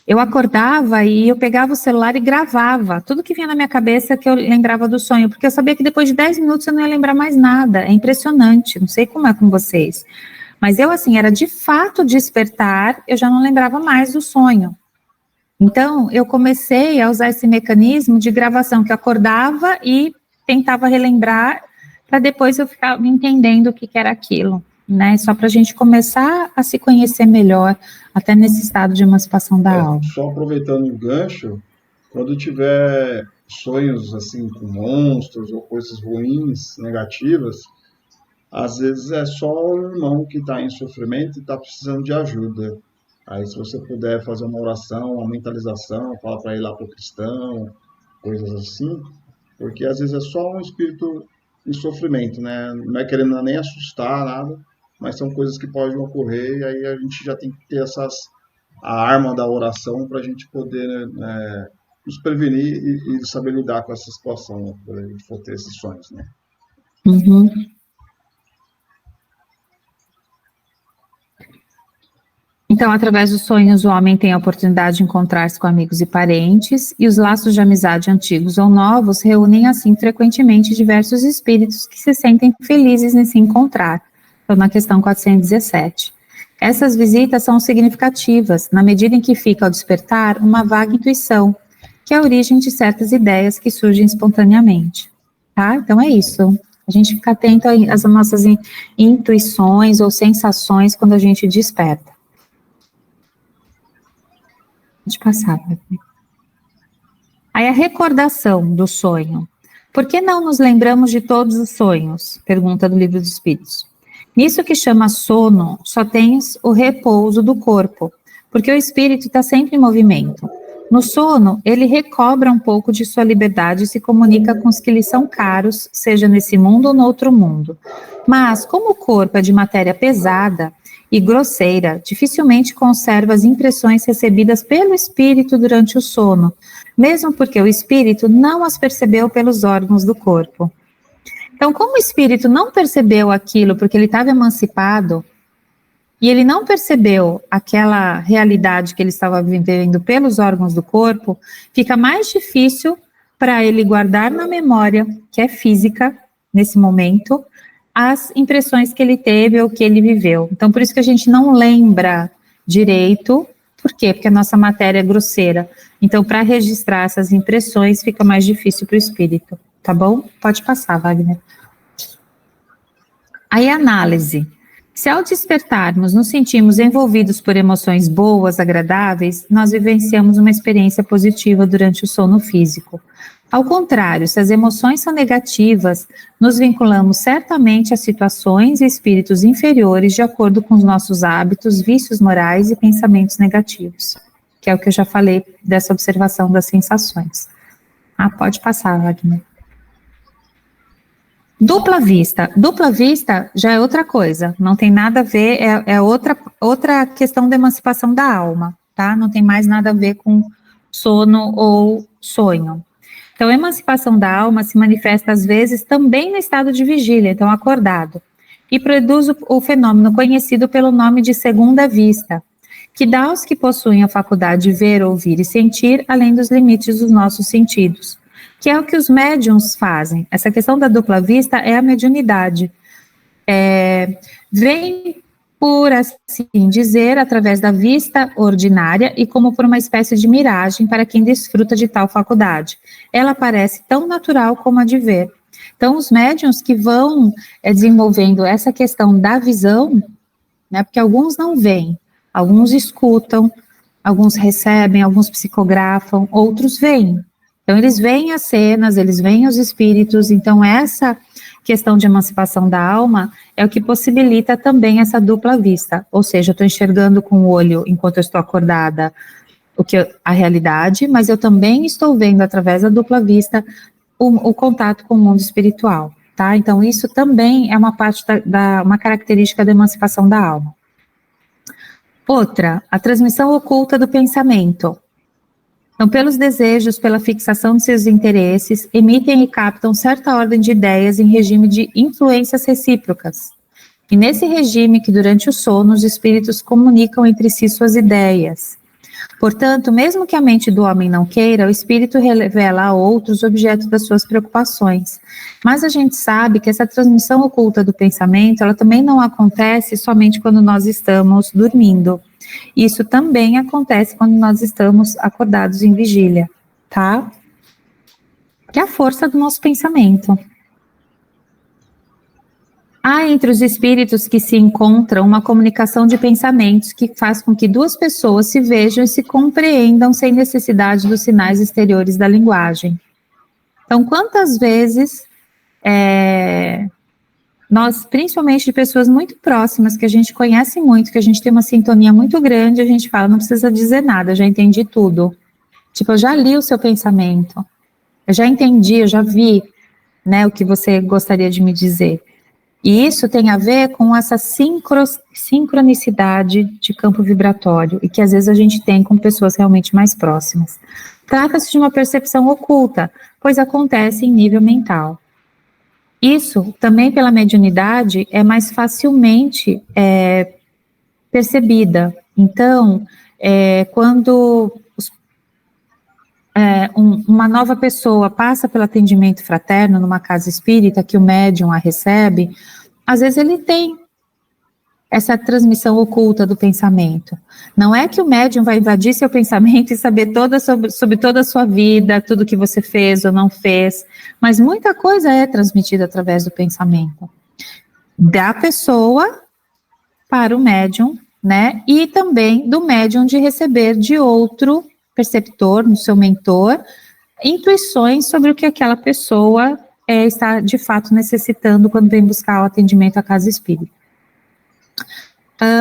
eu acordava e eu pegava o celular e gravava tudo que vinha na minha cabeça que eu lembrava do sonho, porque eu sabia que depois de 10 minutos eu não ia lembrar mais nada. É impressionante, não sei como é com vocês. Mas eu, assim, era de fato despertar, eu já não lembrava mais do sonho. Então, eu comecei a usar esse mecanismo de gravação, que eu acordava e tentava relembrar, para depois eu ficar entendendo o que era aquilo, né? Só para a gente começar a se conhecer melhor, até nesse estado de emancipação da alma. Só aproveitando o gancho, quando tiver sonhos, assim, com monstros ou coisas ruins, negativas, às vezes é só o irmão que está em sofrimento e está precisando de ajuda. Aí, se você puder fazer uma oração, uma mentalização, fala para ir lá para o cristão, coisas assim, porque às vezes é só um espírito em sofrimento, né? Não é querendo nem assustar, nada, mas são coisas que podem ocorrer e aí a gente já tem que ter a arma da oração para a gente poder nos prevenir e saber lidar com essa situação, né? Para a gente for ter esses sonhos, né? Uhum. Então, através dos sonhos, o homem tem a oportunidade de encontrar-se com amigos e parentes, e os laços de amizade antigos ou novos reúnem, assim, frequentemente diversos espíritos que se sentem felizes em se encontrar. Então, na questão 417. Essas visitas são significativas, na medida em que fica ao despertar uma vaga intuição, que é a origem de certas ideias que surgem espontaneamente. Tá? Então, é isso. A gente fica atento às nossas intuições ou sensações quando a gente desperta. Pode passar. Aí a recordação do sonho. Por que não nos lembramos de todos os sonhos? Pergunta do Livro dos Espíritos. Nisso que chama sono, só tens o repouso do corpo, porque o espírito está sempre em movimento. No sono, ele recobra um pouco de sua liberdade e se comunica com os que lhe são caros, seja nesse mundo ou no outro mundo. Mas, como o corpo é de matéria pesada e grosseira, dificilmente conserva as impressões recebidas pelo espírito durante o sono, mesmo porque o espírito não as percebeu pelos órgãos do corpo. Então, como o espírito não percebeu aquilo porque ele estava emancipado, e ele não percebeu aquela realidade que ele estava vivendo pelos órgãos do corpo, fica mais difícil para ele guardar na memória, que é física, nesse momento, as impressões que ele teve ou que ele viveu. Então, por isso que a gente não lembra direito. Por quê? Porque a nossa matéria é grosseira. Então, para registrar essas impressões, fica mais difícil para o espírito. Tá bom? Pode passar, Wagner. Aí, análise. Se ao despertarmos nos sentimos envolvidos por emoções boas, agradáveis, nós vivenciamos uma experiência positiva durante o sono físico. Ao contrário, se as emoções são negativas, nos vinculamos certamente a situações e espíritos inferiores de acordo com os nossos hábitos, vícios morais e pensamentos negativos, que é o que eu já falei dessa observação das sensações. Pode passar, Wagner. Dupla vista já é outra coisa, não tem nada a ver, é outra questão da emancipação da alma, tá? Não tem mais nada a ver com sono ou sonho. Então, a emancipação da alma se manifesta às vezes também no estado de vigília, então acordado, e produz o fenômeno conhecido pelo nome de segunda vista, que dá aos que possuem a faculdade de ver, ouvir e sentir, além dos limites dos nossos sentidos, que é o que os médiuns fazem. Essa questão da dupla vista é a mediunidade. Vem, por assim dizer, através da vista ordinária e como por uma espécie de miragem para quem desfruta de tal faculdade. Ela parece tão natural como a de ver. Então, os médiuns que vão desenvolvendo essa questão da visão, né, porque alguns não veem, alguns escutam, alguns recebem, alguns psicografam, outros veem. Então, eles veem as cenas, eles veem os espíritos, então essa questão de emancipação da alma é o que possibilita também essa dupla vista, ou seja, eu estou enxergando com o olho enquanto eu estou acordada a realidade, mas eu também estou vendo através da dupla vista o contato com o mundo espiritual, tá? Então, isso também é uma parte uma característica da emancipação da alma. Outra, a transmissão oculta do pensamento. Então, pelos desejos, pela fixação de seus interesses, emitem e captam certa ordem de ideias em regime de influências recíprocas. E nesse regime que durante o sono os espíritos comunicam entre si suas ideias. Portanto, mesmo que a mente do homem não queira, o espírito revela a outros objetos das suas preocupações. Mas a gente sabe que essa transmissão oculta do pensamento, ela também não acontece somente quando nós estamos dormindo. Isso também acontece quando nós estamos acordados em vigília, tá? Que é a força do nosso pensamento. Há entre os espíritos que se encontram uma comunicação de pensamentos que faz com que duas pessoas se vejam e se compreendam sem necessidade dos sinais exteriores da linguagem. Então, quantas vezes nós, principalmente de pessoas muito próximas, que a gente conhece muito, que a gente tem uma sintonia muito grande, a gente fala, não precisa dizer nada, eu já entendi tudo. Tipo, eu já li o seu pensamento, eu já entendi, eu já vi, né, o que você gostaria de me dizer. E isso tem a ver com essa sincronicidade de campo vibratório, e que às vezes a gente tem com pessoas realmente mais próximas. Trata-se de uma percepção oculta, pois acontece em nível mental. Isso, também pela mediunidade, é mais facilmente percebida. Então, quando uma nova pessoa passa pelo atendimento fraterno numa casa espírita, que o médium a recebe, às vezes ele tem essa transmissão oculta do pensamento. Não é que o médium vai invadir seu pensamento e saber sobre toda a sua vida, tudo que você fez ou não fez, mas muita coisa é transmitida através do pensamento. Da pessoa para o médium, né? E também do médium de receber de outro perceptor, no seu mentor, intuições sobre o que aquela pessoa está de fato necessitando quando vem buscar o atendimento à casa espírita.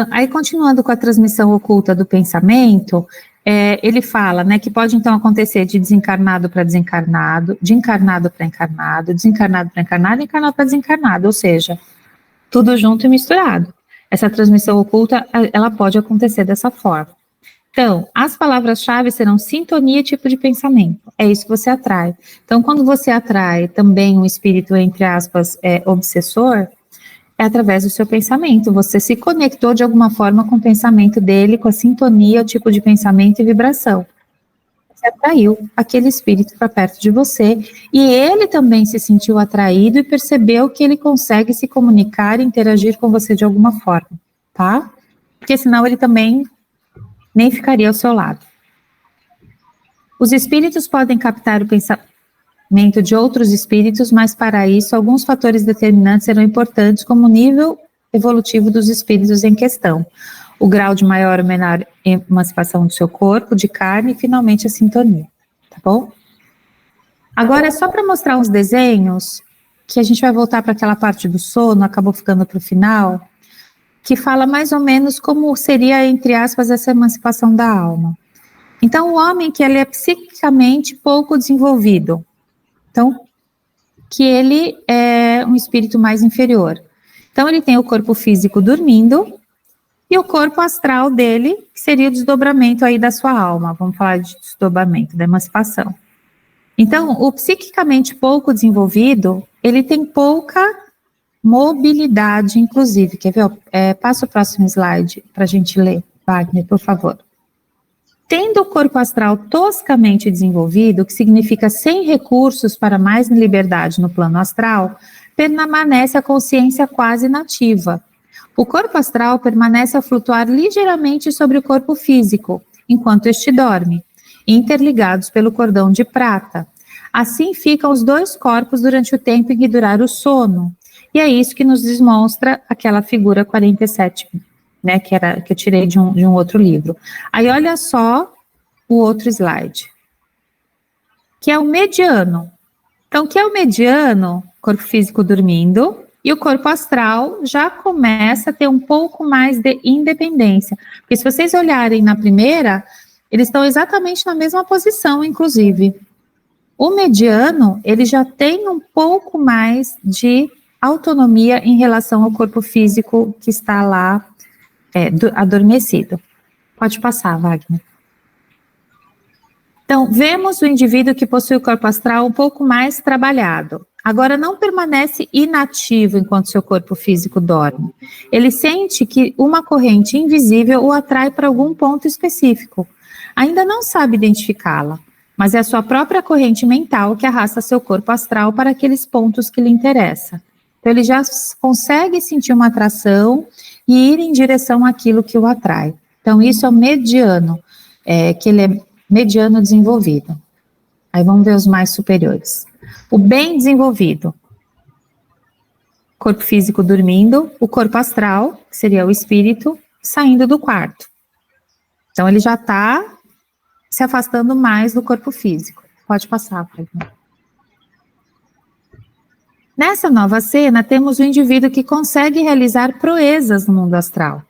Aí, continuando com a transmissão oculta do pensamento, ele fala, né, que pode então acontecer de desencarnado para desencarnado, de encarnado para encarnado, desencarnado para encarnado, encarnado para desencarnado, ou seja, tudo junto e misturado. Essa transmissão oculta, ela pode acontecer dessa forma. Então, as palavras-chave serão sintonia e tipo de pensamento. É isso que você atrai. Então, quando você atrai também um espírito, entre aspas, obsessor, é através do seu pensamento. Você se conectou de alguma forma com o pensamento dele, com a sintonia, o tipo de pensamento e vibração. Você atraiu aquele espírito para perto de você, e ele também se sentiu atraído e percebeu que ele consegue se comunicar e interagir com você de alguma forma, tá? Porque senão ele também nem ficaria ao seu lado. Os espíritos podem captar o pensamento de outros espíritos, mas para isso alguns fatores determinantes serão importantes, como o nível evolutivo dos espíritos em questão, o grau de maior ou menor emancipação do seu corpo, de carne e finalmente a sintonia, tá bom? Agora é só para mostrar uns desenhos, que a gente vai voltar para aquela parte do sono, acabou ficando para o final, que fala mais ou menos como seria, entre aspas, essa emancipação da alma. Então, o homem que ele é psiquicamente pouco desenvolvido, então, que ele é um espírito mais inferior. Então, ele tem o corpo físico dormindo e o corpo astral dele, que seria o desdobramento aí da sua alma. Vamos falar de desdobramento, da emancipação. Então, o psiquicamente pouco desenvolvido, ele tem pouca mobilidade, inclusive. Quer ver? Passa o próximo slide para a gente ler, Wagner, por favor. Tendo o corpo astral toscamente desenvolvido, que significa sem recursos para mais liberdade no plano astral, permanece a consciência quase inativa. O corpo astral permanece a flutuar ligeiramente sobre o corpo físico, enquanto este dorme, interligados pelo cordão de prata. Assim ficam os dois corpos durante o tempo em que durar o sono. E é isso que nos demonstra aquela figura 47, né, que eu tirei de um outro livro. Aí olha só o outro slide, que é o mediano. Então, o que é o mediano? Corpo físico dormindo, e o corpo astral já começa a ter um pouco mais de independência. Porque se vocês olharem na primeira, eles estão exatamente na mesma posição, inclusive. O mediano, ele já tem um pouco mais de autonomia em relação ao corpo físico que está lá adormecido. Pode passar, Wagner. Então, vemos o indivíduo que possui o corpo astral um pouco mais trabalhado. Agora, não permanece inativo enquanto seu corpo físico dorme. Ele sente que uma corrente invisível o atrai para algum ponto específico. Ainda não sabe identificá-la, mas é a sua própria corrente mental que arrasta seu corpo astral para aqueles pontos que lhe interessam. Então, ele já consegue sentir uma atração e ir em direção àquilo que o atrai. Então, isso é o mediano, que ele é mediano desenvolvido. Aí vamos ver os mais superiores. O bem desenvolvido, corpo físico dormindo, o corpo astral, que seria o espírito, saindo do quarto. Então, ele já está se afastando mais do corpo físico. Pode passar, por exemplo. Nessa nova cena, temos o indivíduo que consegue realizar proezas no mundo astral.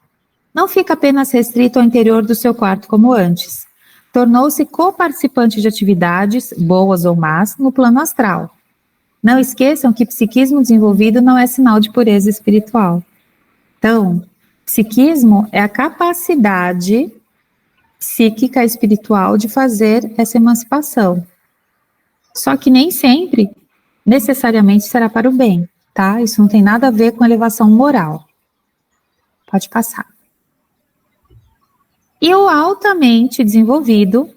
Não fica apenas restrito ao interior do seu quarto como antes. Tornou-se coparticipante de atividades, boas ou más, no plano astral. Não esqueçam que psiquismo desenvolvido não é sinal de pureza espiritual. Então, psiquismo é a capacidade psíquica espiritual de fazer essa emancipação. Só que nem sempre, necessariamente, será para o bem, tá? Isso não tem nada a ver com elevação moral. Pode passar. E o altamente desenvolvido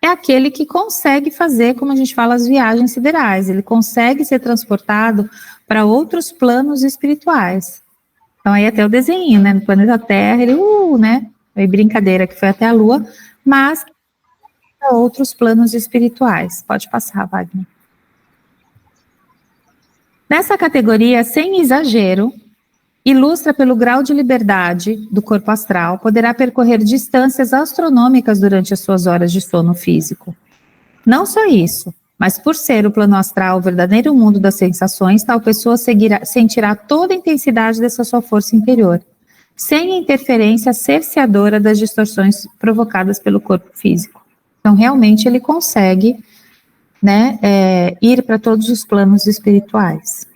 é aquele que consegue fazer, como a gente fala, as viagens siderais. Ele consegue ser transportado para outros planos espirituais. Então, aí até o desenho, né? No planeta Terra, ele, né? Foi brincadeira que foi até a Lua, mas para outros planos espirituais. Pode passar, Wagner. Nessa categoria, sem exagero, ilustra pelo grau de liberdade do corpo astral, poderá percorrer distâncias astronômicas durante as suas horas de sono físico. Não só isso, mas por ser o plano astral o verdadeiro mundo das sensações, tal pessoa sentirá toda a intensidade dessa sua força interior, sem a interferência cerceadora das distorções provocadas pelo corpo físico. Então, realmente, ele consegue, né, ir para todos os planos espirituais.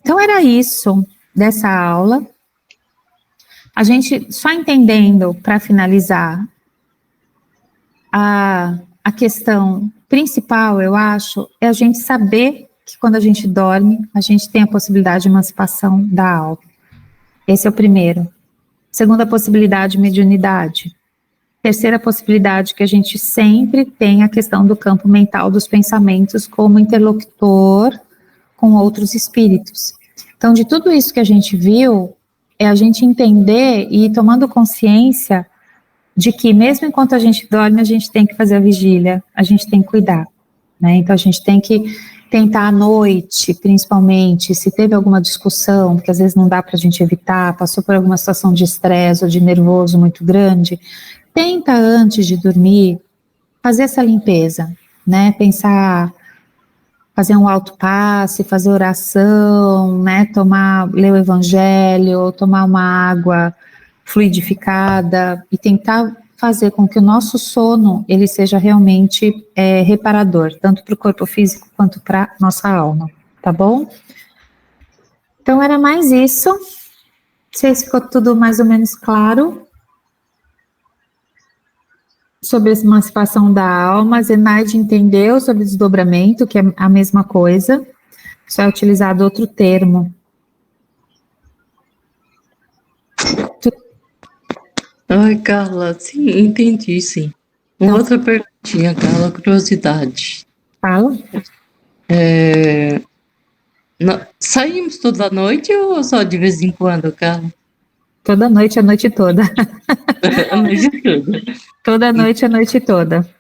Então, era isso dessa aula. A gente, só entendendo, para finalizar, a questão principal, eu acho, é a gente saber que quando a gente dorme, a gente tem a possibilidade de emancipação da alma. Esse é o primeiro. Segunda possibilidade, mediunidade. Terceira possibilidade, que a gente sempre tem a questão do campo mental dos pensamentos como interlocutor com outros espíritos. Então, de tudo isso que a gente viu, é a gente entender e ir tomando consciência de que mesmo enquanto a gente dorme, a gente tem que fazer a vigília, a gente tem que cuidar, né? Então, a gente tem que tentar à noite, principalmente, se teve alguma discussão, porque às vezes não dá para a gente evitar, passou por alguma situação de estresse ou de nervoso muito grande, tenta antes de dormir fazer essa limpeza, né? Pensar, fazer um autopasse, fazer oração, né? Ler o evangelho, tomar uma água fluidificada e tentar fazer com que o nosso sono ele seja realmente reparador, tanto para o corpo físico quanto para nossa alma, tá bom? Então era mais isso. Não sei se ficou tudo mais ou menos claro sobre a emancipação da alma. Zenaide entendeu sobre desdobramento, que é a mesma coisa, só é utilizado outro termo. Ai, Carla, sim, entendi, sim. Uma outra perguntinha, Carla, curiosidade. Fala. Saímos toda noite ou só de vez em quando, Carla? Toda noite, a noite toda. A noite toda. Toda noite, a noite toda.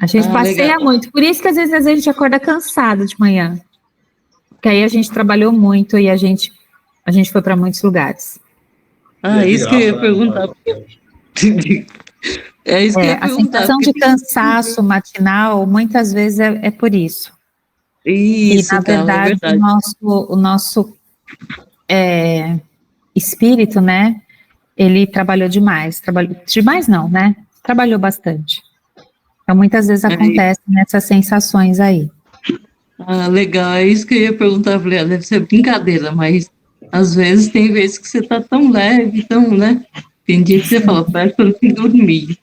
A gente passeia legal. muito. Por isso que às vezes a gente acorda cansado de manhã. Porque aí a gente trabalhou muito e a gente foi para muitos lugares. Isso que eu ia perguntar. É isso que eu ia perguntar. A sensação de cansaço matinal, muitas vezes, é por isso. Isso, e, na verdade, o nosso espírito, né, ele trabalhou demais. Demais não, né? Trabalhou bastante. Então, muitas vezes acontecem essas sensações aí. Ah, legal, é isso que eu ia perguntar. Eu falei, deve ser brincadeira, mas às vezes tem vezes que você tá tão leve, tão, né? Tem dia que você fala, parece que eu não fui dormir.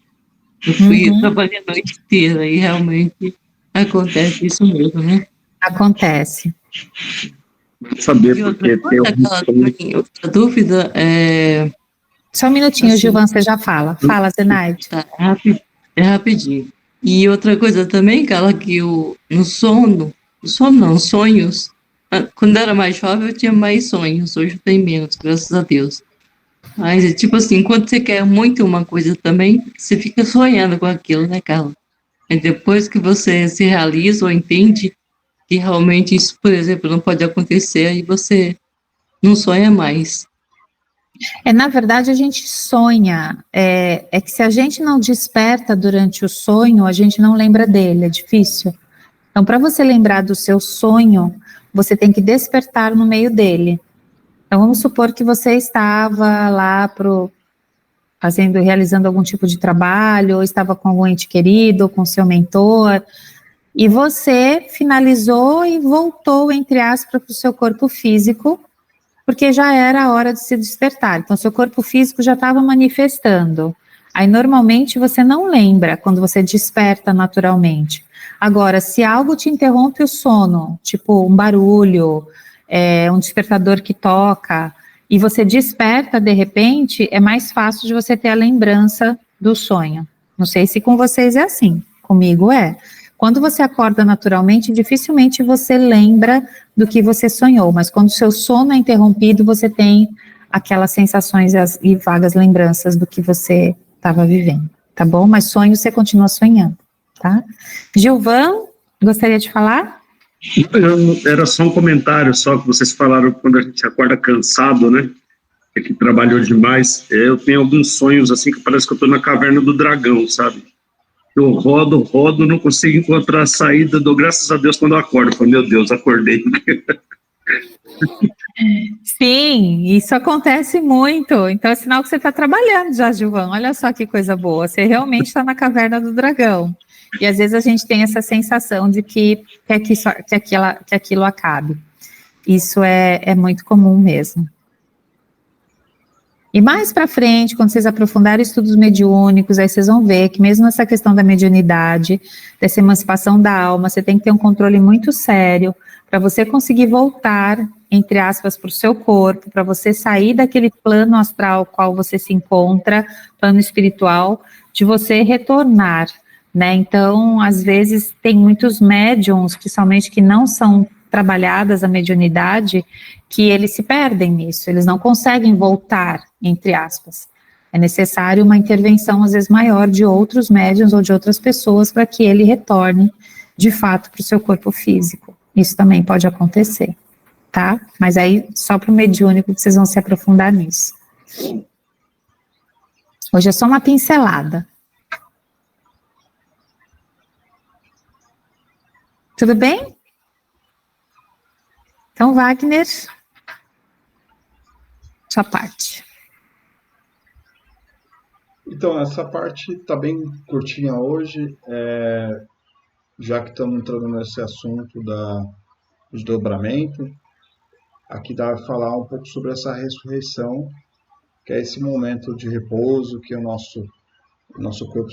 Eu fui trabalhar a noite inteira e realmente acontece isso mesmo, né? Acontece. Saber E porque outra tem coisa, alguns aquela sonhos. também, outra dúvida é... Só um minutinho, Assim, Gilvan, você já fala. Fala, Zenaide. tá, é rapidinho. E outra coisa também, Carla, que no sono não, sonhos, quando eu era mais jovem eu tinha mais sonhos, hoje eu tenho menos, graças a Deus. Mas é tipo assim, quando você quer muito uma coisa também, você fica sonhando com aquilo, né, Carla? E depois que você se realiza ou entende que realmente isso, por exemplo, não pode acontecer, aí você não sonha mais. Na verdade, a gente sonha. É que se a gente não desperta durante o sonho, a gente não lembra dele, é difícil. Então, para você lembrar do seu sonho, você tem que despertar no meio dele. Então, vamos supor que você estava lá realizando algum tipo de trabalho, ou estava com algum ente querido, ou com seu mentor, e você finalizou e voltou, entre aspas, para o seu corpo físico, porque já era a hora de se despertar. Então, seu corpo físico já estava manifestando. Aí, normalmente, você não lembra quando você desperta naturalmente. Agora, se algo te interrompe o sono, tipo um barulho, um despertador que toca, e você desperta de repente, é mais fácil de você ter a lembrança do sonho. Não sei se com vocês é assim, comigo é. Quando você acorda naturalmente, dificilmente você lembra do que você sonhou, mas quando o seu sono é interrompido, você tem aquelas sensações e vagas lembranças do que você estava vivendo, tá bom? Mas sonho você continua sonhando, tá? Gilvan, gostaria de falar? Era só um comentário, só que vocês falaram quando a gente acorda cansado, né? É que trabalhou demais. Eu tenho alguns sonhos assim que parece que eu estou na caverna do dragão, sabe? Eu rodo, não consigo encontrar a saída. Dou graças a Deus quando eu acordo. Falo, meu Deus, acordei. Sim, isso acontece muito. Então é sinal que você está trabalhando já, Gilvan. Olha só que coisa boa. Você realmente está na caverna do dragão. E às vezes a gente tem essa sensação de que aquilo acabe. Isso é muito comum mesmo. E mais para frente, quando vocês aprofundarem estudos mediúnicos, aí vocês vão ver que mesmo nessa questão da mediunidade, dessa emancipação da alma, você tem que ter um controle muito sério para você conseguir voltar, entre aspas, para o seu corpo, para você sair daquele plano astral qual você se encontra, plano espiritual, de você retornar, né? Então, às vezes, tem muitos médiums, principalmente que não são trabalhadas a mediunidade, que eles se perdem nisso, eles não conseguem voltar, entre aspas. É necessário uma intervenção, às vezes, maior de outros médiuns ou de outras pessoas para que ele retorne, de fato, para o seu corpo físico. Isso também pode acontecer, tá? Mas aí, só para o mediúnico que vocês vão se aprofundar nisso. Hoje é só uma pincelada. Tudo bem? Então, Wagner, sua parte. Então, essa parte está bem curtinha hoje, já que estamos entrando nesse assunto do desdobramento. Aqui dá para falar um pouco sobre essa ressurreição, que é esse momento de repouso que o nosso corpo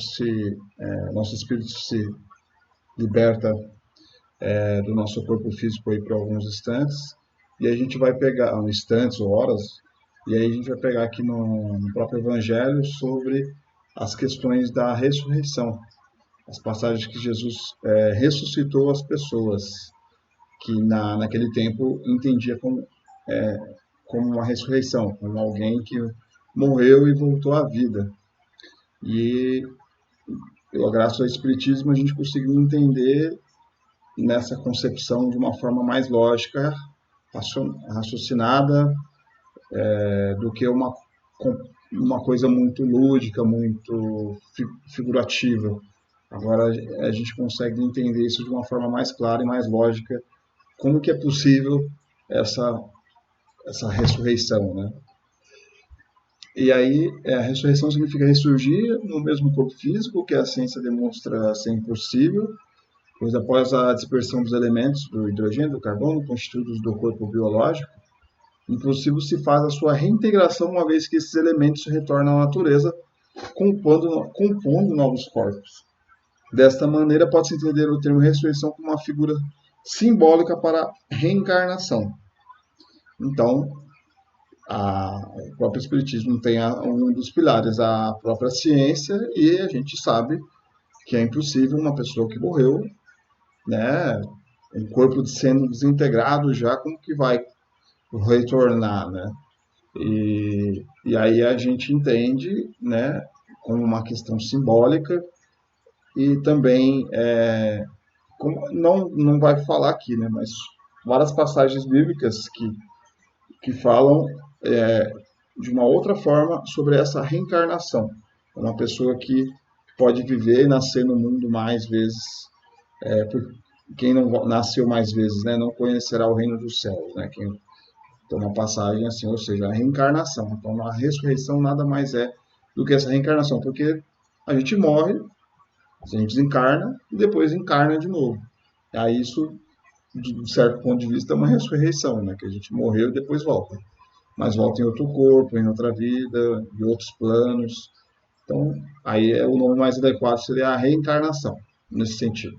nosso espírito se liberta do nosso corpo físico aí por alguns instantes, e a gente vai pegar, instantes ou horas, e aí a gente vai pegar aqui no próprio Evangelho sobre as questões da ressurreição, as passagens que Jesus ressuscitou as pessoas, que naquele tempo entendia como uma ressurreição, como alguém que morreu e voltou à vida. E, graças ao Espiritismo, a gente conseguiu entender nessa concepção de uma forma mais lógica, raciocinada, do que uma coisa muito lúdica, muito figurativa. Agora a gente consegue entender isso de uma forma mais clara e mais lógica, como que é possível essa ressurreição, né? E aí, a ressurreição significa ressurgir no mesmo corpo físico, que a ciência demonstra ser impossível, pois após a dispersão dos elementos do hidrogênio e do carbono, constituídos do corpo biológico, impossível se faz a sua reintegração, uma vez que esses elementos retornam à natureza, compondo novos corpos. Desta maneira, pode-se entender o termo ressurreição como uma figura simbólica para a reencarnação. Então, o próprio Espiritismo tem um dos pilares, a própria ciência, e a gente sabe que é impossível uma pessoa que morreu, né, o corpo sendo desintegrado já, como que vai retornar, né? E aí a gente entende, né, como uma questão simbólica e também, como, não vai falar aqui, né, mas várias passagens bíblicas que falam de uma outra forma sobre essa reencarnação. Uma pessoa que pode viver e nascer no mundo mais vezes. Quem não nasceu mais vezes, né, não conhecerá o reino dos céus. Né? Então, uma passagem assim, ou seja, a reencarnação. Então, a ressurreição nada mais é do que essa reencarnação, porque a gente morre, a gente desencarna e depois encarna de novo. Aí isso, de um certo ponto de vista, é uma ressurreição, né? Que a gente morreu e depois volta. Mas volta em outro corpo, em outra vida, em outros planos. Então, aí o nome mais adequado seria a reencarnação, nesse sentido.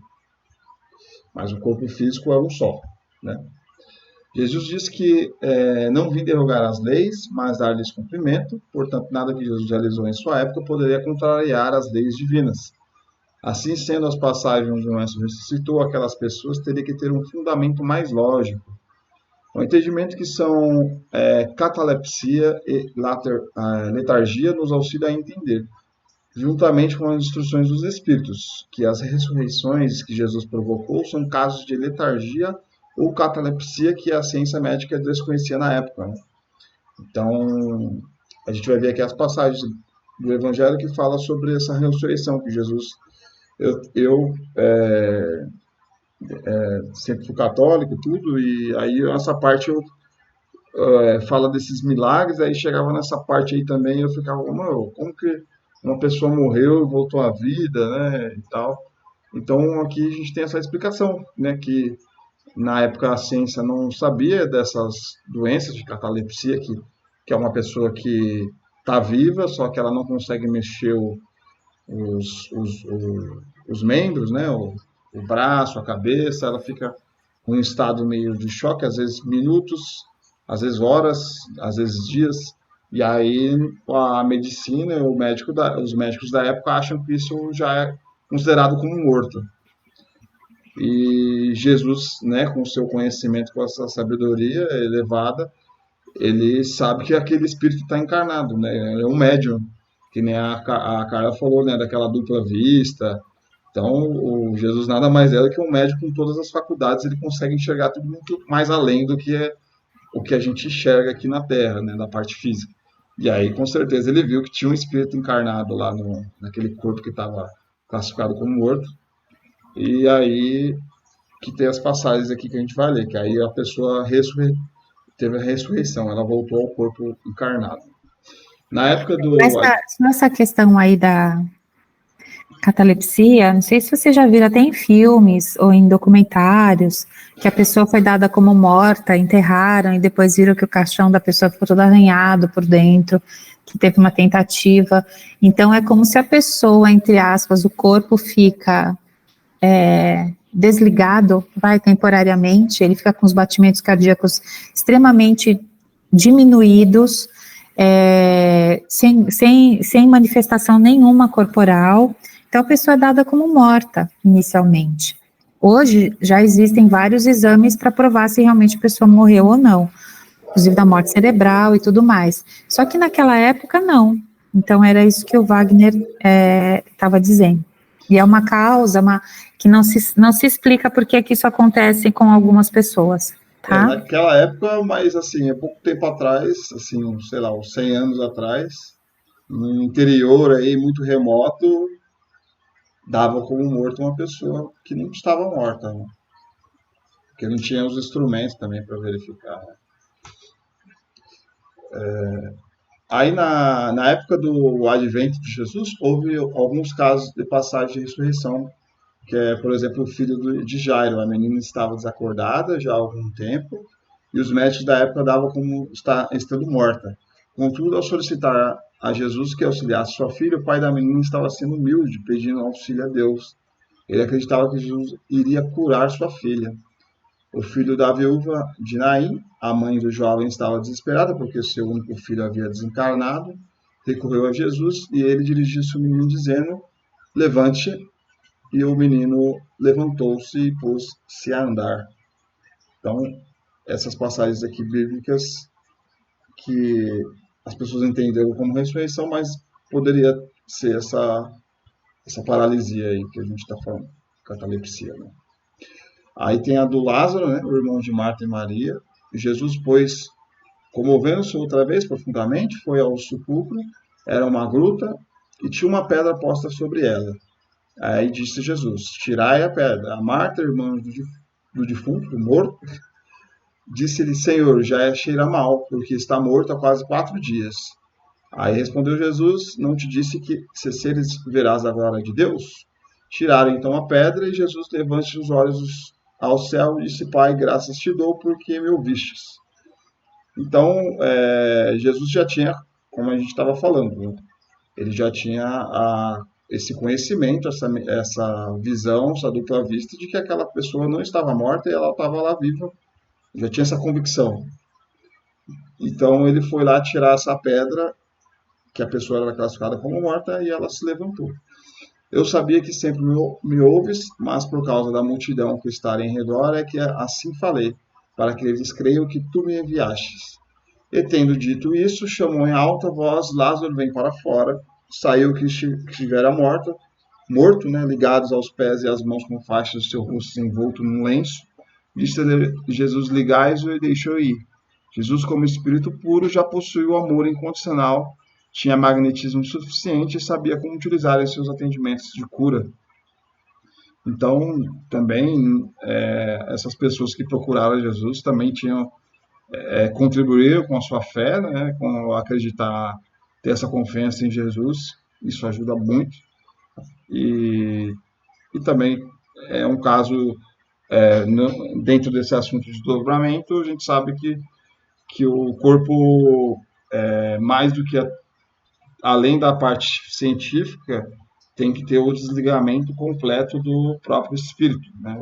Mas o corpo físico é um só, né? Jesus disse que não vim derrogar as leis, mas dar-lhes cumprimento. Portanto, nada que Jesus realizou em sua época poderia contrariar as leis divinas. Assim sendo, as passagens onde o Mestre ressuscitou aquelas pessoas teria que ter um fundamento mais lógico. O entendimento que são catalepsia e letargia nos auxilia a entender, juntamente com as instruções dos Espíritos, que as ressurreições que Jesus provocou são casos de letargia ou catalepsia que a ciência médica desconhecia na época. Né? Então, a gente vai ver aqui as passagens do Evangelho que falam sobre essa ressurreição que Jesus... Eu sempre fui católico, tudo, e aí essa parte fala desses milagres, aí chegava nessa parte aí também, eu ficava, como que uma pessoa morreu e voltou à vida, né, e tal. Então, aqui a gente tem essa explicação, né, que na época a ciência não sabia dessas doenças de catalepsia, que é uma pessoa que está viva, só que ela não consegue mexer os membros, né, o braço, a cabeça, ela fica em um estado meio de choque, às vezes minutos, às vezes horas, às vezes dias, e aí a medicina, os médicos da época acham que isso já é considerado como morto. E Jesus, né, com o seu conhecimento, com essa sabedoria elevada, ele sabe que aquele espírito está encarnado, né, é um médium, que nem a Carla falou, né, daquela dupla vista. Então, o Jesus nada mais é do que um médico com todas as faculdades, ele consegue enxergar tudo muito mais além do que o que a gente enxerga aqui na Terra, né, na parte física. E aí, com certeza, ele viu que tinha um espírito encarnado lá naquele corpo que estava classificado como morto. E aí que tem as passagens aqui que a gente vai ler, que aí a pessoa teve a ressurreição, ela voltou ao corpo encarnado. Na época do... Nessa questão aí da catalepsia, não sei se você já viu até em filmes ou em documentários, que a pessoa foi dada como morta, enterraram e depois viram que o caixão da pessoa ficou todo arranhado por dentro, que teve uma tentativa. Então é como se a pessoa, entre aspas, o corpo fica desligado, temporariamente, ele fica com os batimentos cardíacos extremamente diminuídos, sem manifestação nenhuma corporal. Então, a pessoa é dada como morta, inicialmente. Hoje, já existem vários exames para provar se realmente a pessoa morreu ou não, inclusive da morte cerebral e tudo mais. Só que naquela época, não. Então, era isso que o Wagner estava dizendo. E é uma causa que não se explica por que isso acontece com algumas pessoas. Tá? Naquela época, mas assim, há pouco tempo atrás, assim, sei lá, uns 100 anos atrás, no interior aí, muito remoto, dava como morto uma pessoa que não estava morta, né? Porque não tinha os instrumentos também para verificar. Né? Aí, na época do advento de Jesus, houve alguns casos de passagem de ressurreição, que é, por exemplo, o filho de Jairo. A menina estava desacordada já há algum tempo, e os médicos da época davam como estando morta. Contudo, ao solicitar a Jesus que auxiliasse sua filha, o pai da menina estava sendo humilde, pedindo auxílio a Deus. Ele acreditava que Jesus iria curar sua filha. O filho da viúva de Naim, a mãe do jovem, estava desesperada porque seu único filho havia desencarnado. Recorreu a Jesus e ele dirigiu-se ao menino dizendo: levante, e o menino levantou-se e pôs-se a andar. Então, essas passagens aqui bíblicas que as pessoas entenderam como ressurreição, mas poderia ser essa paralisia aí que a gente está falando, catalepsia, né? Aí tem a do Lázaro, né, o irmão de Marta e Maria. Jesus, pois, comovendo-se outra vez profundamente, foi ao sepulcro. Era uma gruta e tinha uma pedra posta sobre ela. Aí disse Jesus: tirai a pedra. A Marta, irmã do defunto, do morto, disse-lhe: Senhor, já cheira mal, porque está morto há quase 4 dias. Aí respondeu Jesus: não te disse que se seres verás a glória de Deus? Tiraram então a pedra e Jesus, levante os olhos ao céu, e disse: Pai, graças te dou porque me ouvistes. Então, Jesus já tinha, como a gente estava falando, né? Ele já tinha esse conhecimento, essa visão, essa dupla vista de que aquela pessoa não estava morta e ela estava lá viva. Já tinha essa convicção. Então, ele foi lá tirar essa pedra, que a pessoa era classificada como morta, e ela se levantou. Eu sabia que sempre me ouves, mas por causa da multidão que está em redor é que assim falei, para que eles creiam que tu me enviastes. E tendo dito isso, chamou em alta voz: Lázaro, vem para fora. Saiu que estivera morto, né, ligados aos pés e às mãos com faixas de seu rosto envolto num lenço. Disse-lhe Jesus: ligais-o, e deixou ir. Jesus, como espírito puro, já possuía o amor incondicional, tinha magnetismo suficiente e sabia como utilizar em seus atendimentos de cura. Então, também, essas pessoas que procuraram Jesus também tinham contribuíram com a sua fé, né, com acreditar, ter essa confiança em Jesus. Isso ajuda muito. E também é um caso, dentro desse assunto de desdobramento, a gente sabe que o corpo, mais do que além da parte científica, tem que ter o desligamento completo do próprio espírito, né?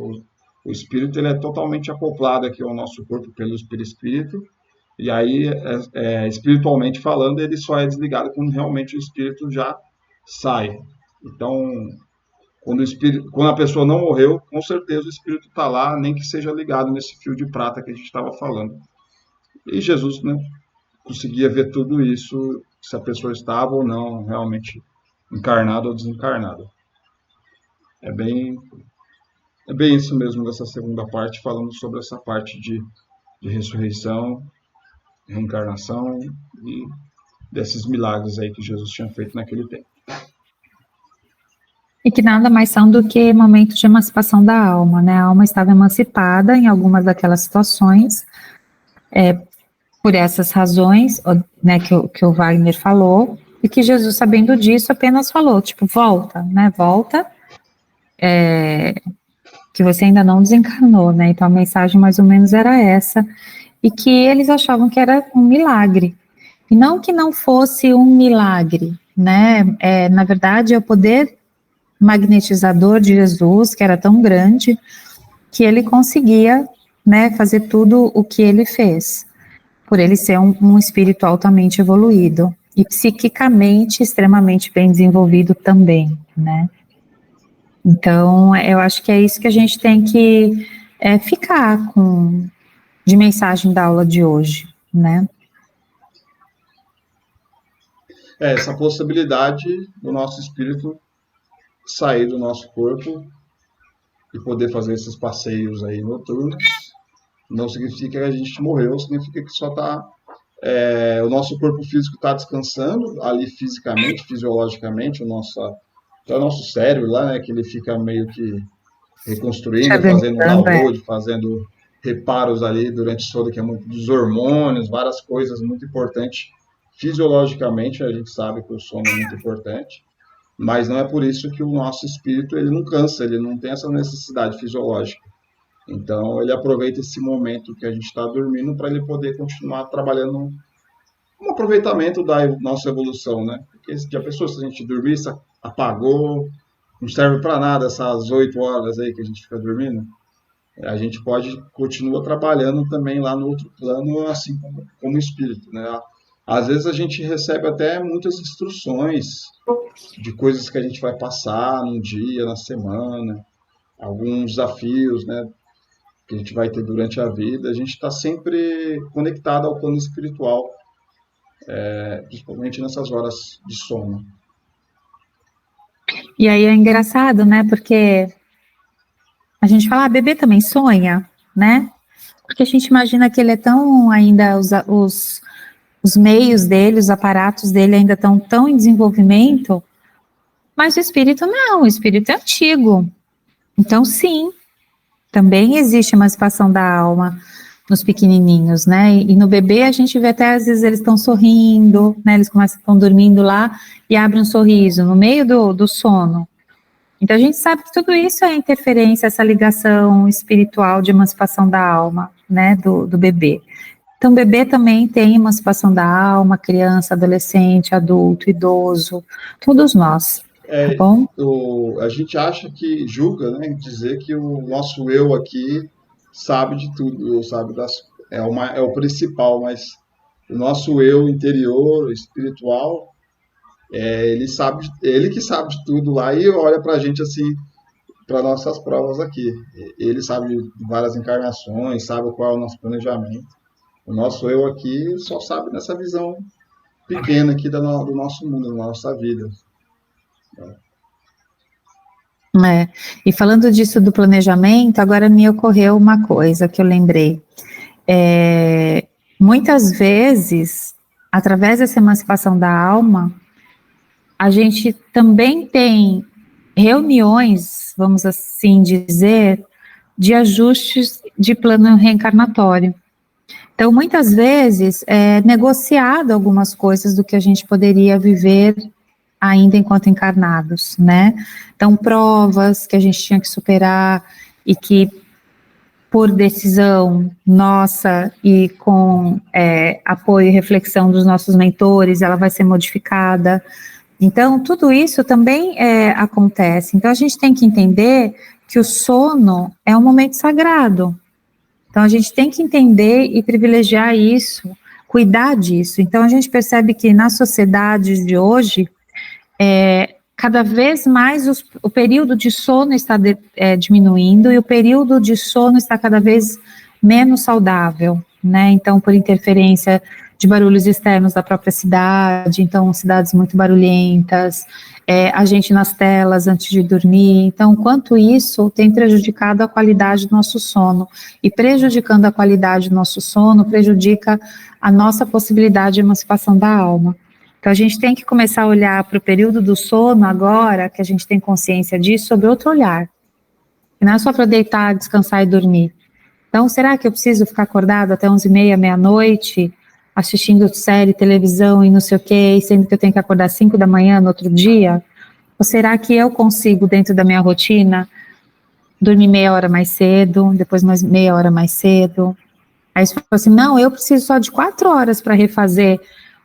O espírito, ele é totalmente acoplado aqui ao nosso corpo pelo perispírito, e aí, espiritualmente falando, ele só é desligado quando realmente o espírito já sai. Então, quando a pessoa não morreu, com certeza o espírito está lá, nem que seja ligado nesse fio de prata que a gente estava falando. E Jesus, né, conseguia ver tudo isso, se a pessoa estava ou não realmente encarnada ou desencarnada. É bem isso mesmo dessa segunda parte, falando sobre essa parte de ressurreição, reencarnação e desses milagres aí que Jesus tinha feito naquele tempo. E que nada mais são do que momentos de emancipação da alma, né? A alma estava emancipada em algumas daquelas situações, por essas razões, né, que o Wagner falou, e que Jesus, sabendo disso, apenas falou, tipo, volta, né? Volta, que você ainda não desencarnou, né? Então a mensagem mais ou menos era essa, e que eles achavam que era um milagre. E não que não fosse um milagre, né? Na verdade, é o poder magnetizador de Jesus, que era tão grande, que ele conseguia, né, fazer tudo o que ele fez, por ele ser um espírito altamente evoluído, e psiquicamente extremamente bem desenvolvido também, né? Então, eu acho que é isso que a gente tem que ficar com de mensagem da aula de hoje, né? Essa possibilidade do nosso espírito sair do nosso corpo e poder fazer esses passeios aí noturnos, não significa que a gente morreu, significa que só está o nosso corpo físico está descansando ali fisicamente, fisiologicamente, o nosso cérebro lá, né, que ele fica meio que reconstruindo, fazendo download, fazendo reparos ali durante o sono, que é muito dos hormônios, várias coisas muito importantes fisiologicamente a gente sabe que o sono é muito importante, mas não é por isso que o nosso espírito ele não cansa, ele não tem essa necessidade fisiológica. Então ele aproveita esse momento que a gente está dormindo para ele poder continuar trabalhando um aproveitamento da nossa evolução, né? Porque já pensou se a gente dormisse, apagou, não serve para nada essas 8 horas aí que a gente fica dormindo? A gente pode continuar trabalhando também lá no outro plano, assim como espírito, né? Às vezes a gente recebe até muitas instruções de coisas que a gente vai passar num dia, na semana, alguns desafios, né, que a gente vai ter durante a vida. A gente está sempre conectado ao plano espiritual, principalmente nessas horas de sono. E aí é engraçado, né? Porque a gente fala, bebê também sonha, né? Porque a gente imagina que ele é tão ainda, os meios dele, os aparatos dele ainda estão tão em desenvolvimento, mas o espírito não, o espírito é antigo. Então, sim, também existe emancipação da alma nos pequenininhos, né? E no bebê a gente vê até às vezes eles estão sorrindo, né? Eles estão dormindo lá e abrem um sorriso no meio do sono. Então a gente sabe que tudo isso é interferência, essa ligação espiritual de emancipação da alma, né? Do bebê. Então, bebê também tem emancipação da alma, criança, adolescente, adulto, idoso, todos nós, tá bom? A gente acha que julga, né, dizer que o nosso eu aqui sabe de tudo, é o principal, mas o nosso eu interior, espiritual, ele que sabe de tudo lá e olha pra gente assim, para nossas provas aqui. Ele sabe de várias encarnações, sabe qual é o nosso planejamento. O nosso eu aqui só sabe nessa visão pequena aqui do nosso mundo, da nossa vida. E falando disso do planejamento, agora me ocorreu uma coisa que eu lembrei. Muitas vezes, através dessa emancipação da alma, a gente também tem reuniões, vamos assim dizer, de ajustes de plano reencarnatório. Então, muitas vezes, é negociado algumas coisas do que a gente poderia viver ainda enquanto encarnados, né? Então, provas que a gente tinha que superar e que, por decisão nossa e com apoio e reflexão dos nossos mentores, ela vai ser modificada. Então, tudo isso também acontece. Então, a gente tem que entender que o sono é um momento sagrado. Então, a gente tem que entender e privilegiar isso, cuidar disso. Então, a gente percebe que nas sociedades de hoje, cada vez mais o período de sono está diminuindo e o período de sono está cada vez menos saudável, né? Então, por interferência de barulhos externos da própria cidade, então cidades muito barulhentas, a gente nas telas antes de dormir, então quanto isso tem prejudicado a qualidade do nosso sono, e prejudicando a qualidade do nosso sono, prejudica a nossa possibilidade de emancipação da alma. Então a gente tem que começar a olhar para o período do sono agora, que a gente tem consciência disso, sob outro olhar, e não é só para deitar, descansar e dormir. Então será que eu preciso ficar acordado até 11h30, meia-noite, assistindo série, televisão e não sei o que, sendo que eu tenho que acordar 5 da manhã no outro dia? Ou será que eu consigo, dentro da minha rotina, dormir meia hora mais cedo, depois mais meia hora mais cedo? Aí você fala assim, não, eu preciso só de 4 horas para refazer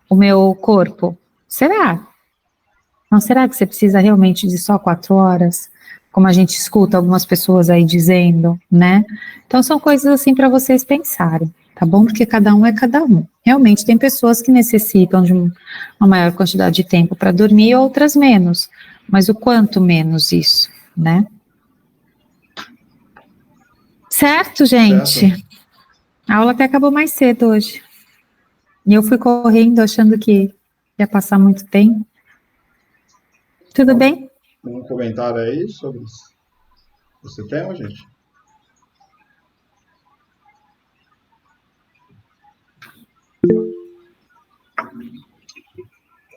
o meu corpo. Será? Não, será que você precisa realmente de só 4 horas? Como a gente escuta algumas pessoas aí dizendo, né? Então são coisas assim para vocês pensarem, tá bom? Porque cada um é cada um. Realmente tem pessoas que necessitam de uma maior quantidade de tempo para dormir, outras menos. Mas o quanto menos isso, né? Certo, gente? Certo. A aula até acabou mais cedo hoje. E eu fui correndo achando que ia passar muito tempo. Tudo bem? Um comentário aí sobre esse tema, gente?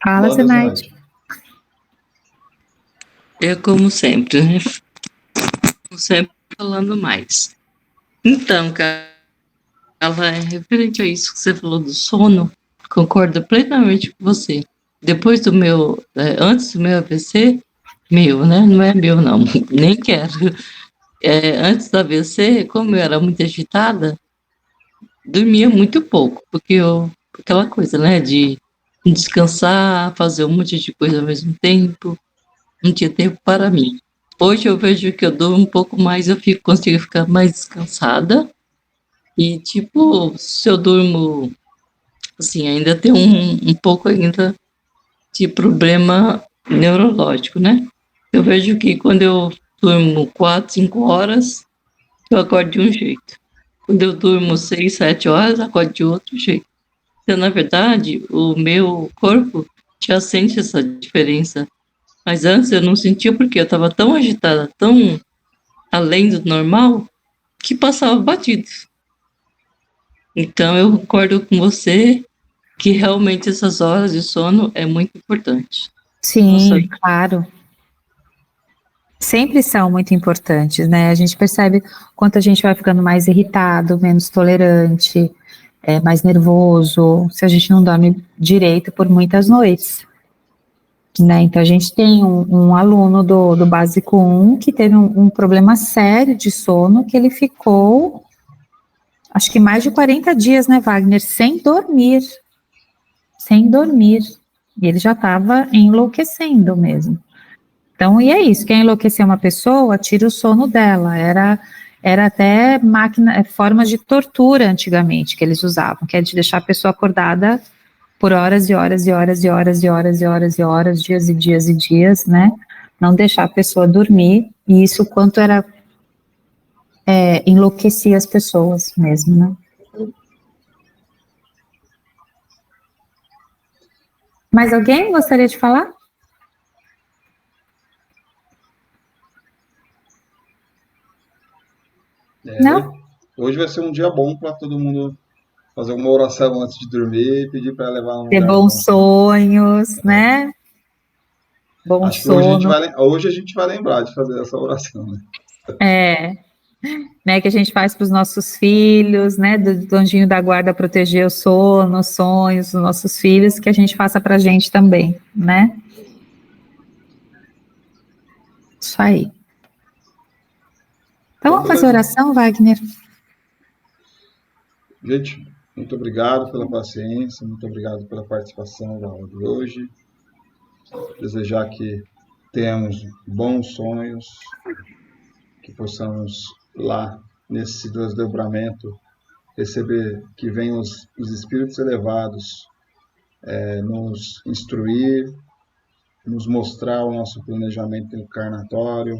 Fala, Zenaide. Eu, como sempre, né? Sempre falando mais. Então, cara, referente a isso que você falou do sono, concordo plenamente com você. Depois do meu, antes do meu AVC, meu, né? Não é meu, não, nem quero. Antes do AVC, como eu era muito agitada, dormia muito pouco, porque aquela coisa, né, de descansar, fazer um monte de coisa ao mesmo tempo, não tinha tempo para mim. Hoje eu vejo que eu durmo um pouco mais, consigo ficar mais descansada. E, tipo, se eu durmo, assim, ainda tem um pouco ainda de problema neurológico, né? Eu vejo que quando eu durmo 4, 5 horas, eu acordo de um jeito. Quando eu durmo 6, 7 horas, eu acordo de outro jeito. Então, na verdade, o meu corpo já sente essa diferença. Mas antes eu não sentia porque eu estava tão agitada, tão além do normal, que passava batido. Então, eu concordo com você que realmente essas horas de sono é muito importante. Sim, Nossa, claro. Sempre são muito importantes, né? A gente percebe quanto a gente vai ficando mais irritado, menos tolerante, mais nervoso, se a gente não dorme direito por muitas noites, né? Então, a gente tem um aluno do Básico 1 que teve um problema sério de sono, que ele ficou, acho que mais de 40 dias, né, Wagner, sem dormir. E ele já estava enlouquecendo mesmo. Então, e é isso, quer enlouquecer uma pessoa, tira o sono dela, era até formas de tortura antigamente que eles usavam, que é de deixar a pessoa acordada por horas e horas e horas e horas e horas e horas e horas, dias e dias e dias, né, não deixar a pessoa dormir, e isso quanto enlouquecia as pessoas mesmo, né. Mais alguém gostaria de falar? Não? Hoje vai ser um dia bom para todo mundo fazer uma oração antes de dormir e pedir para levar um Ter lugar bons bom. sonhos, né? Bom Acho que hoje sono. hoje a gente vai lembrar de fazer essa oração, né? Né, que a gente faz para os nossos filhos, né, do anjinho da guarda proteger o sono, os sonhos dos nossos filhos, que a gente faça para a gente também, né? Isso aí. Então vamos fazer oração, Wagner? Gente, muito obrigado pela paciência, muito obrigado pela participação da aula de hoje. Desejar que tenhamos bons sonhos, que possamos lá, nesse desdobramento, receber que venham os espíritos elevados nos instruir, nos mostrar o nosso planejamento encarnatório,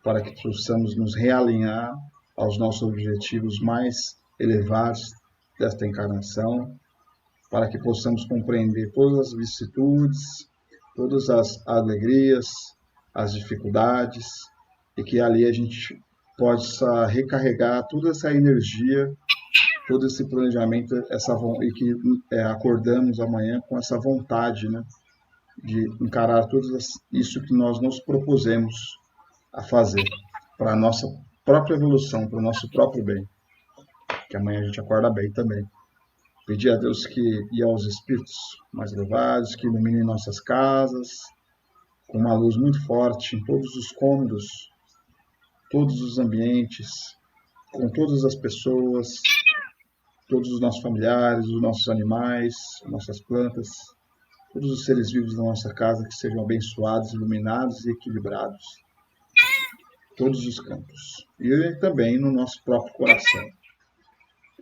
para que possamos nos realinhar aos nossos objetivos mais elevados desta encarnação, para que possamos compreender todas as vicissitudes, todas as alegrias, as dificuldades, e que ali a gente possa recarregar toda essa energia, todo esse planejamento, e que acordamos amanhã com essa vontade, né, de encarar tudo isso que nós nos propusemos a fazer para a nossa própria evolução, para o nosso próprio bem. Que amanhã a gente acorda bem também. Pedir a Deus e aos espíritos mais elevados que iluminem nossas casas com uma luz muito forte em todos os cômodos, todos os ambientes, com todas as pessoas, todos os nossos familiares, os nossos animais, nossas plantas, todos os seres vivos da nossa casa que sejam abençoados, iluminados e equilibrados. Todos os campos. E também no nosso próprio coração.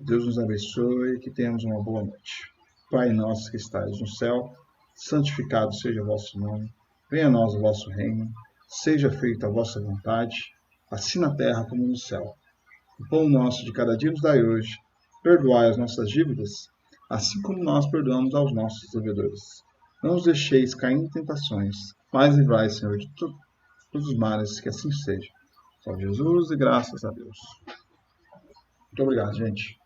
Deus nos abençoe e que tenhamos uma boa noite. Pai nosso que estais no céu, santificado seja o vosso nome. Venha a nós o vosso reino. Seja feita a vossa vontade, assim na terra como no céu. O pão nosso de cada dia nos dai hoje. Perdoai as nossas dívidas, assim como nós perdoamos aos nossos devedores. Não os deixeis cair em tentações, mas livrai, Senhor, de todos os males, que assim seja. Salve Jesus e graças a Deus. Muito obrigado, gente.